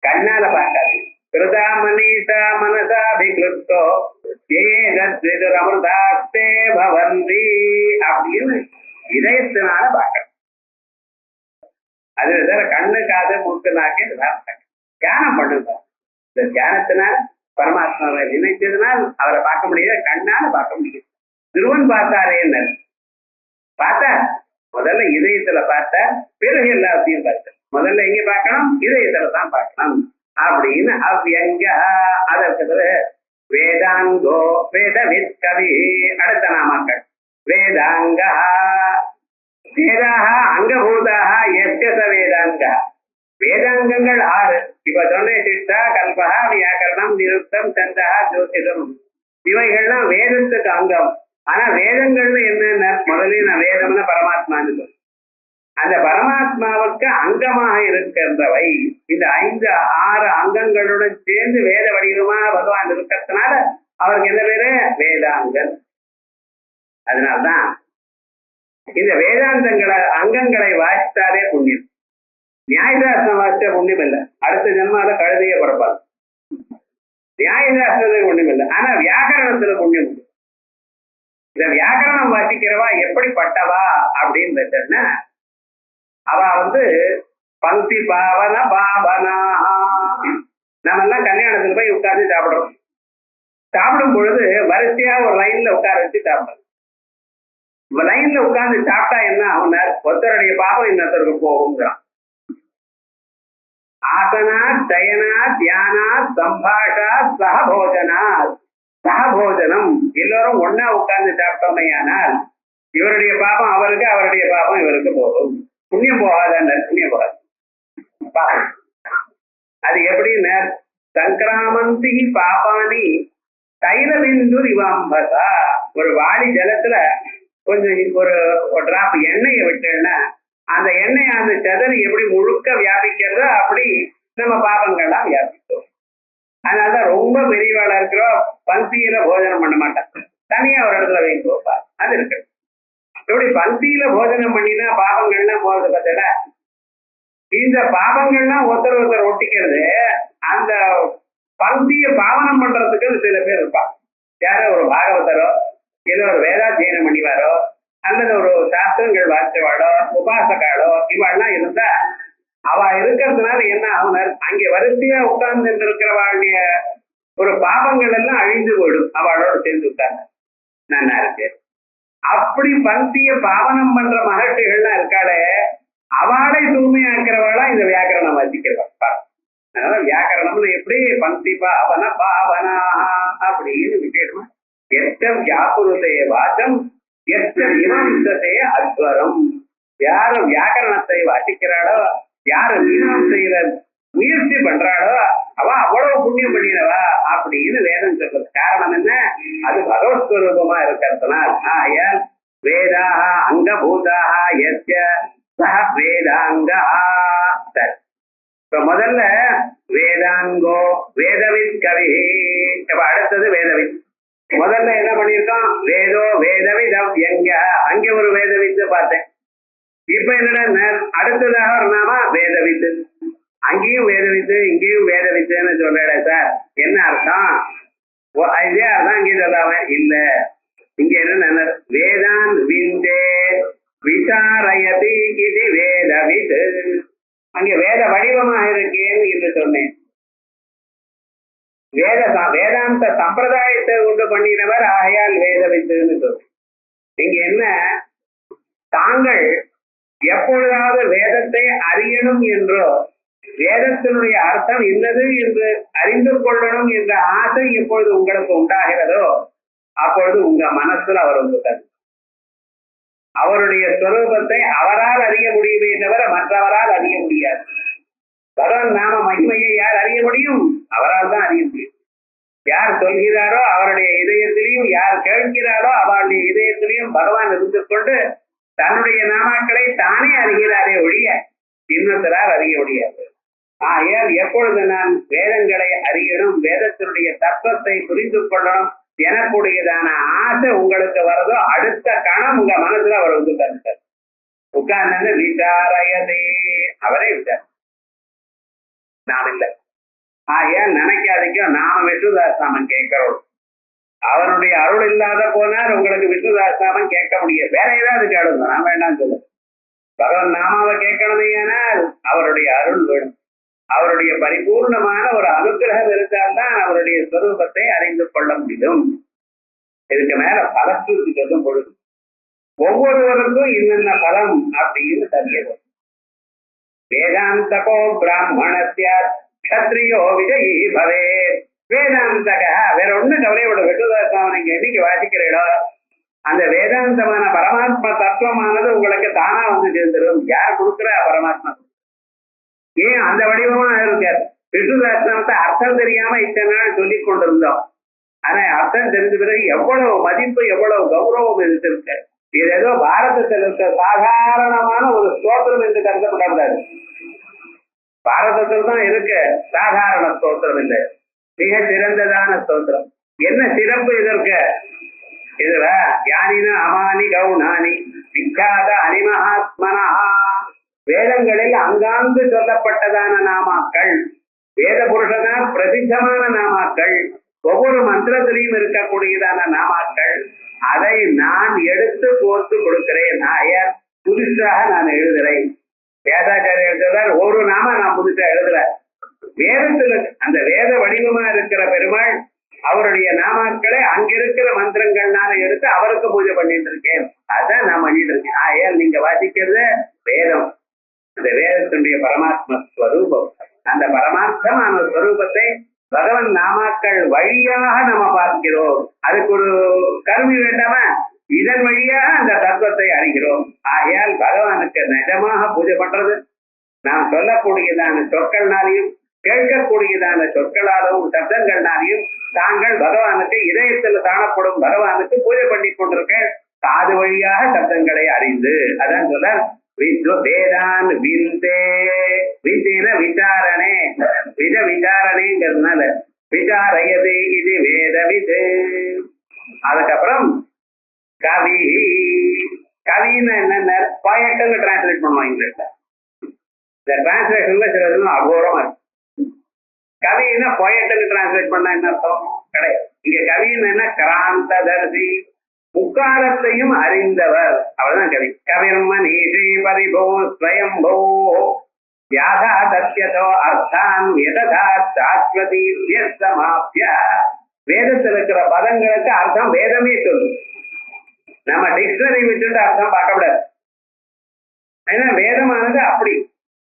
கண்ணால பார்க்காது. கிருதா மனிதா மனசாபிகிருத்தோ ஏதத்விதுரமிருதாஸ்தே பவந்தி அப்படின்னு இதயத்தினால பார்க்கணும். அது கண்ணு காது மூக்கு நாக்கு தியானம் பண்ணுங்க. இந்த தியானத்தினால பரமாத்மாவை நினைச்சதுனால் அவரை பார்க்க முடியாது, கண்ணால பார்க்க முடியும். திருவன் பார்த்தாரே பார்த்தார். முதல்ல இதயத்துல பார்த்தார், பிறகு எல்லாத்தையும் பார்த்தார். முதல்ல எங்க பார்க்கணும்? இதயத்துல தான் பார்க்கணும் அப்படின்னு அவ்யங்க. அதற்கு பிறகு வேதாங்கோ வேதவித் கவி. அடுத்த நாமக்கள் வேதாங்க. வேதாக அங்கபூதாக எஸ்கச வேதாங்க. வேதாங்கங்கள் 6. இப்ப சொன்ன சித்தா கல்பா வியாக்கரணம் நிருத்தம் சந்தா ஜோதிடம் இவைகள்லாம் வேதத்துக்கு அங்கம். ஆனா வேதங்கள்னு என்ன? முதல்ல நான் வேதம்னா பரமாத்மான்னு, அந்த பரமாத்மாவுக்கு அங்கமாக இருக்கின்றவை இந்த 5 6 அங்கங்களுடன் சேர்ந்து வேத வடிவமாக பகவான் இருக்கிறதுனால அவருக்கு என்ன பேரு? வேதாங்கன். அதனால்தான் இந்த வேதாந்தங்களை அங்கங்களை வாசித்தாலே புண்ணியம். நியாயசாஸ்திரம் வாசிச்சா புண்ணியம் இல்லை. அடுத்த ஜென்மால கழுதைய பிறப்பாரு. நியாயசாஸ்திரத்துக்கு புண்ணியம் இல்லை. ஆனா வியாக்கரணத்துல புண்ணியம் உண்டு. இந்த வியாக்கரணம் வாசிக்கிறவா எப்படிப்பட்டவா அப்படின்னு சொன்னா, அவ பங்கி பாவன பாவனா. நம்ம எல்லாம் கல்யாணத்துல போய் உட்கார்ந்து சாப்பிடுறோம். சாப்பிடும் பொழுது வரிசையா ஒரு லைன்ல உட்கார வச்சு சாப்பிடுறோம். லைன்ல உட்கார்ந்து சாப்பிட்டா என்ன ஆகுனா, ஒருத்தருடைய பாவம் இன்னொருத்தருக்கு போகுங்கிறான். ஆசனா சயனா தியானா சம்பாஷா சகபோஜனா. சகபோஜனம், எல்லோரும் ஒன்னா உட்கார்ந்து சாப்பிட்டோமையானால் இவருடைய பாபம் அவருக்கு, அவருடைய பாபம் இவருக்கு போகும். புண்ணியம் போகாத, புண்ணியம் போகாது. அது எப்படின்னு, சங்கிராமந்தி பாபானி தைலபிந்து இவாம்பதா. ஒரு வாளி ஜலத்துல கொஞ்சம் ஒரு டிராப் எண்ணெயை விட்டேன்னா அந்த எண்ணெய் அந்த செதறி எப்படி முழுக்க வியாபிக்கிறதோ அப்படி நம்ம பாபங்கள்லாம் வியாபிக்கும். அதனாலதான் ரொம்ப பெரியவாளா இருக்கிறோம் பந்தியில போஜனம் பண்ண மாட்டாங்க, தனியா ஒரு இடத்துல வைப்போப்பா, அது இருக்கு. இப்படி பந்தியில போஜனம் பண்ணினா பாபங்கள்லாம் போறது பார்த்தல, இந்த பாபங்கள்லாம் ஒருத்தர் ஒட்டிக்கிறது. அந்த பந்திய பாவனம் பண்றதுக்கு சில பேர் இருப்பாங்க. யாரோ ஒரு பாகவதரோ இல்ல ஒரு வேதாத்தியனம் பண்ணிவாரோ அல்லது ஒரு சாஸ்திரங்கள் வாசிச்சவாளோ உபாசகாலோ இவாள்லாம் இருந்தா அவ இருக்கிறதுனால என்ன ஆகுனார், அங்க வரிசையா உட்கார்ந்து இருக்கிறவாளுடைய ஒரு பாபங்கள் எல்லாம் அழிந்து போயிடும். அவளோட சேர்ந்து விட்டாங்க, நல்லா இருக்கு. அப்படி பந்திய பாவனம் பண்ற மகர்ஷிகள்லாம் இருக்காளே, அவளை தூய்மையாக்கிறவாளா இந்த வியாக்கரணம் வச்சிக்கிறவா. அதனால வியாக்கரணம்னு எப்படி பந்தி பாவன பாவனா அப்படின்னு விசேஷமா எத்தம் வியாக்குருதைய வாசம் எத்தம் இமம்சத்தைய அத்வரம். யாரு வியாக்கரணத்தை வாசிக்கிறாளோ, யாரு மீனம் செய்யற முயற்சி பண்றாளோ அவ அவ்வளவு புண்ணியம் பண்ணினவா அப்படின்னு வேதம் சொல்றது. காரணம் என்ன, அது பகவத்ஸ்வரூபமா இருக்கிறதுனால். ஆயால் வேதாக அங்கபூதாக எஸ்ய சஹ வேதாங்கா. சரி, இப்ப முதல்ல வேதாங்கோ வேதவித் கவி. இப்ப அடுத்தது வேதவித். முதல்ல என்ன பண்ணிருக்கோம், வேதோ வேதவித் எங்க அங்கே ஒரு வேதவித்து பார்த்தேன். இப்ப என்னன்னா அடுத்ததாக ஒரு நாம வேதவித்து, அங்கேயும் வேதவித்து இங்கேயும் வேதவித்துன்னு சொல்றேன் சார், என்ன அர்த்தம்? இதே அர்த்தம் இங்கே சொல்லாம இல்ல. இங்க என்ன வேதான் விந்தே விசாரயதி இது வேதவித். அங்கே வேத வடிவமாக இருக்கேன்னு என்று சொன்னேன். வேதாந்த சம்பிரதாயத்தை உண்டு பண்ணினவர் ஆகையால் வேதவித்துன்னு சொன்னேன். இங்க என்ன, தாங்கள் எப்பொழுதாவது வேதத்தை அறியணும் என்றோ வேதத்தினுடைய அர்த்தம் என்னது என்று அறிந்து கொள்ளணும் என்ற ஆசை எப்பொழுது உங்களுக்கு உண்டாகிறதோ அப்பொழுது உங்க மனசுல அவர் வந்துட்டார். அவருடைய ஸ்வரூபத்தை அவரால் அறிய முடியுமே தவிர மற்றவரால் அறிய முடியாது. பகவான் நாம மகிமையை யார் அறிய முடியும்? அவரால் தான் அறிய முடியும். யார் சொல்கிறாரோ அவருடைய இதயத்திலையும், யார் கேட்கிறாரோ அவருடைய இதயத்திலையும் பகவான் இருந்து கொண்டு தன்னுடைய நாமாக்களை தானே அறிகிறாரே ஒழிய இன்னொருத்தரால் அறிய முடியாது. ஆகையால் எப்பொழுது நான் வேதங்களை அறியணும், வேதத்தினுடைய தத்துவத்தை புரிந்து கொள்ளணும் எனக்கூடியதான ஆசை உங்களுக்கு வருதோ அடுத்த கணம் உங்க மனசுல அவர் வந்து தருத்தார். உட்கார்ந்து விசாரயதே, அவரே விசார, நாம் இல்லை. ஆகையால் நினைக்காதீங்க நாம விஷ்ணுதாஸ்தாமன் கேட்கிறோம். அவருடைய அருள் இல்லாத போனார் உங்களுக்கு விஷ்ணுதாஸ்தாமன் கேட்க முடியாது. வேற ஏதாவது கேளுங்க, நான் வேண்டாம் சொல்லுங்க. பகவான் நாமாவை கேட்கணுமே ஆனால் அவருடைய அருள் வேணும். அவருடைய பரிபூர்ணமான ஒரு அனுகிரகம் இருந்தால்தான் அவருடைய ஸ்வரூபத்தை அறிந்து கொள்ள முடியும். இதுக்கு மேல பலத்துக்கு சொல்லும் பொழுது ஒவ்வொருவருக்கும் என்னென்ன பலம் அப்படின்னு தெரியது. வேதாந்தகோ பிராமணஸ்ய க்ஷத்ரியோ விஜயி பவே. வேதாந்தக வேற ஒண்ணு கவலையோட விட்டுதாசம் நீங்க என்னைக்கு வாசிக்கிறீங்களோ அந்த வேதாந்தமான பரமாத்மா தத்துவமானது உங்களுக்கு தானா வந்து சேர்ந்துடும். யார் கொடுக்குற பரமாத்மா ஏன் அந்த வடிவமா இருக்காரு. விஷ்ணுதாசனத்தை அர்த்தம் தெரியாம இத்தனை நாள் சொல்லிக் கொண்டிருந்தோம். ஆனா அர்த்தம் தெரிஞ்ச பிறகு எவ்வளவு மதிப்பு எவ்வளவு கௌரவம் இருந்திருக்கு. இது ஏதோ பாரதத்தில் இருக்க சாதாரணமான ஒரு ஸ்தோத்திரம் என்று கருதப்படாது. பாரதத்தில் தான் இருக்கு சாதாரண ஸ்தோத்திரம் இல்லை, மிக சிறந்ததான ஸ்தோத்திரம். என்ன சிறப்பு இதற்கு? இதுல யானினா அமானி கௌனானி விக்காத அனிமஹாத்மனா. வேதங்களில் அங்காங்கு சொல்லப்பட்டதான நாமாக்கள், வேத புருஷனால் பிரசித்தமான நாமாக்கள், ஒவ்வொரு மந்திரத்திலையும் இருக்கக்கூடியதான நாமாக்கள், அதை நான் எடுத்து போட்டு கொடுக்கிறேன். ஆயர் புதுசாக நான் எழுதுறேன். வேதாச்சாரியர் சொல்றார், ஒரு நாம நான் புதுசா எழுதுற. வேதத்துல அந்த வேத வடிவமா இருக்கிற பெருமாள் அவருடைய நாமாக்களை அங்கிருக்கிற மந்திரங்கள்னால எடுத்து அவருக்கு பூஜை பண்ணிட்டு இருக்கேன். அதான் நான் பண்ணிட்டு இருக்கேன். ஆயர் நீங்க வாசிக்கிறது வேதம், அந்த வேதத்தினுடைய பரமாத்ம ஸ்வரூபம். அந்த பரமார்த்தமான ஸ்வரூபத்தை பகவன் நாமாக்கள் வழியாக நம்ம பார்க்கிறோம். அதுக்கு ஒரு கருவி வேண்டாமா? இதன் வழியாக அந்த தத்துவத்தை அறிகிறோம். ஆகையால் பகவானுக்கு நிஜமாக பூஜை பண்றது நாம் சொல்லக்கூடியதான சொற்கள்னாலையும் கேட்கக்கூடியதான சொற்களாலும் சப்தங்கள்னாலையும் தாங்கள் பகவானுக்கு இதயத்தில் காணப்படும் பகவானுக்கு பூஜை பண்ணி கொண்டிருக்க காது வழியாக சப்தங்களை அறிந்து. அதான் சொல்ல வேதான் விந்தே விந்தின விசாரணே விசாரணைங்கிறதுனால விசாரையது இது வேதவிது. அதுக்கப்புறம் கவி கவின்னு என்னென்ன பாயட்டுன்னு டிரான்ஸ்லேட் பண்ணுவாங்க இங்கிலீஷ்ல. இந்த டிரான்ஸ்லேஷன்ல சில இதெல்லாம் அகோரமா இருக்கு. கவின்னா பொயட்டுன்னு டிரான்ஸ்லேட் பண்ணா என்ன அர்த்தம்? கிடையாது. இங்க கவின்னு என்ன கிராந்ததர்சி, முக்காலத்தையும் அறிந்தவர், அவர்தான் கவி. கவிர்மனீஷி பரிபோ ஸ்வயம்போ வியாதா தத்யதோ அர்த்தான் யததா சாஸ்வதி சமாப்ய. வேதத்தில் இருக்கிற பதங்களுக்கு அர்த்தம் வேதமே சொல்லு. நம்ம டிக்ஷனரி விட்டுட்டு அர்த்தம் பார்க்கக்கூடாது. ஏன்னா வேதமானது அப்படி,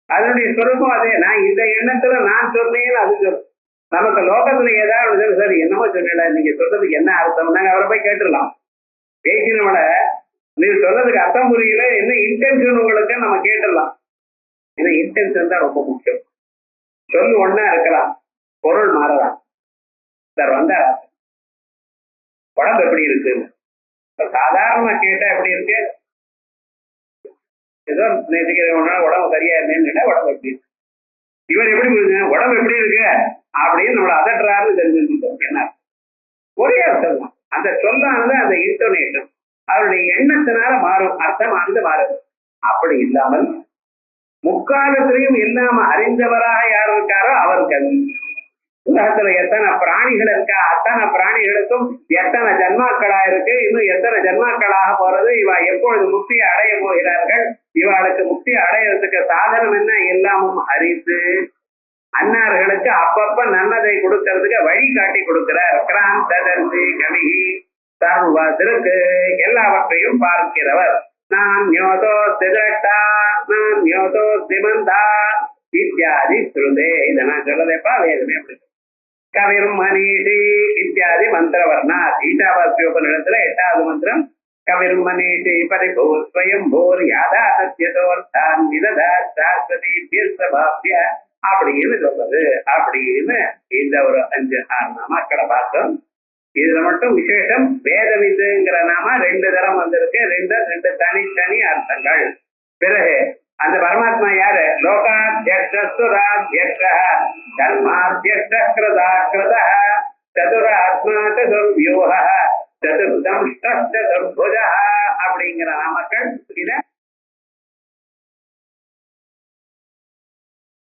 அதனுடைய சொரூபம் அதே. நான் இந்த எண்ணத்துல நான் சொன்னேன்னு அது சொல்லும். நமக்கு லோகத்துல ஏதாவது சரி என்னமோ சொல்லல, நீங்க சொல்றதுக்கு என்ன அர்த்தம், நாங்க அவரை போய் கேட்டுடலாம். பேசினவட நீங்க சொல்றதுக்கு அர்த்தம் புரியல, என்ன இன்டென்ஷன் உங்களுக்கு நம்ம கேட்டுடலாம். ஏன்னா இன்டென்ஷன் தான் ரொம்ப முக்கியம். சொல்லு ஒன்னா இருக்கலாம், பொருள் மாறலாம். சார் வந்தா உடம்பு எப்படி இருக்கு, சாதாரணமா கேட்டா எப்படி இருக்கு, ஏதோ நேற்றுக்கு உடம்பு சரியா இருந்தேன்னு உடம்பு எப்படி இருக்கு, இவர் எப்படி இருக்கு உடம்பு எப்படி இருக்கு அப்படின்னு நம்மளை அதட்டுறாருன்னு தெரிஞ்சுக்கிட்டோம். என்ன ஒரே அர்த்தம் தான். அந்த சொல்லானது அந்த இன்டோனேஷன் அவருடைய எண்ணத்தினால மாறும், அர்த்தமானது மாறும். அப்படி இல்லாமல் முக்காலத்திலையும் இல்லாம அறிந்தவராக யார் இருக்காரோ அவர் கல்வி. உலகத்துல எத்தனை பிராணிகள் இருக்கா, அத்தனை பிராணிகளுக்கும் எத்தனை ஜன்மாக்களா இருக்கு, இன்னும் எத்தனை ஜன்மாக்களாக போறது, இவ எப்பொழுது முக்தியை அடைய போகிறார்கள், இவளுக்கு முக்தி அடையிறதுக்கு சாதனம் என்ன எல்லாமும் அறிந்து அன்னார்களுக்கு அப்பப்ப நல்லதை கொடுக்கறதுக்கு வழி காட்டி கொடுக்கிறார். கிராந்ததர்சி கவி சர்வதற்கு எல்லாவற்றையும் பார்க்கிறவர். நான் யோதோ திரட்டா நான் யோதோ திமந்தா இத்தியாதி ஸ்ருதே. இதை நான் சொல்லதேப்பா வேதமே அப்படி. கவிர் மனிஷி இத்தியாதி மந்திரவர்ணா. ஈஷாவாஸ்யோபனிடத்துல 8வது மந்திரம் கவிர் மனிஷி பரிபூர் ஸ்வயம் பூர் யாதா சத்யதோர்தான் விததா சாஸ்வதி தீர்த்தபாப்ய அப்படின்னு சொல்றது. அப்படின்னு இந்த ஒரு 5-6 நாமாக்களை பார்த்தோம். இதுல மட்டும் விசேஷம் வேதவிதுங்கிற நாம 2 தரம் வந்திருக்கு, 2 தனித்தனி அர்த்தங்கள். பிறகு அந்த பரமாத்மா யாரு? லோகாத்யக்ஷராத்யக்ஷ கர்மாத்யக்ஷகிருதாகிருத சதுராத்மா சதுர்வியூஹ சதுர்தம்ஷ்ட சதுர்புஜ அப்படிங்கிற நாமக்கள் இத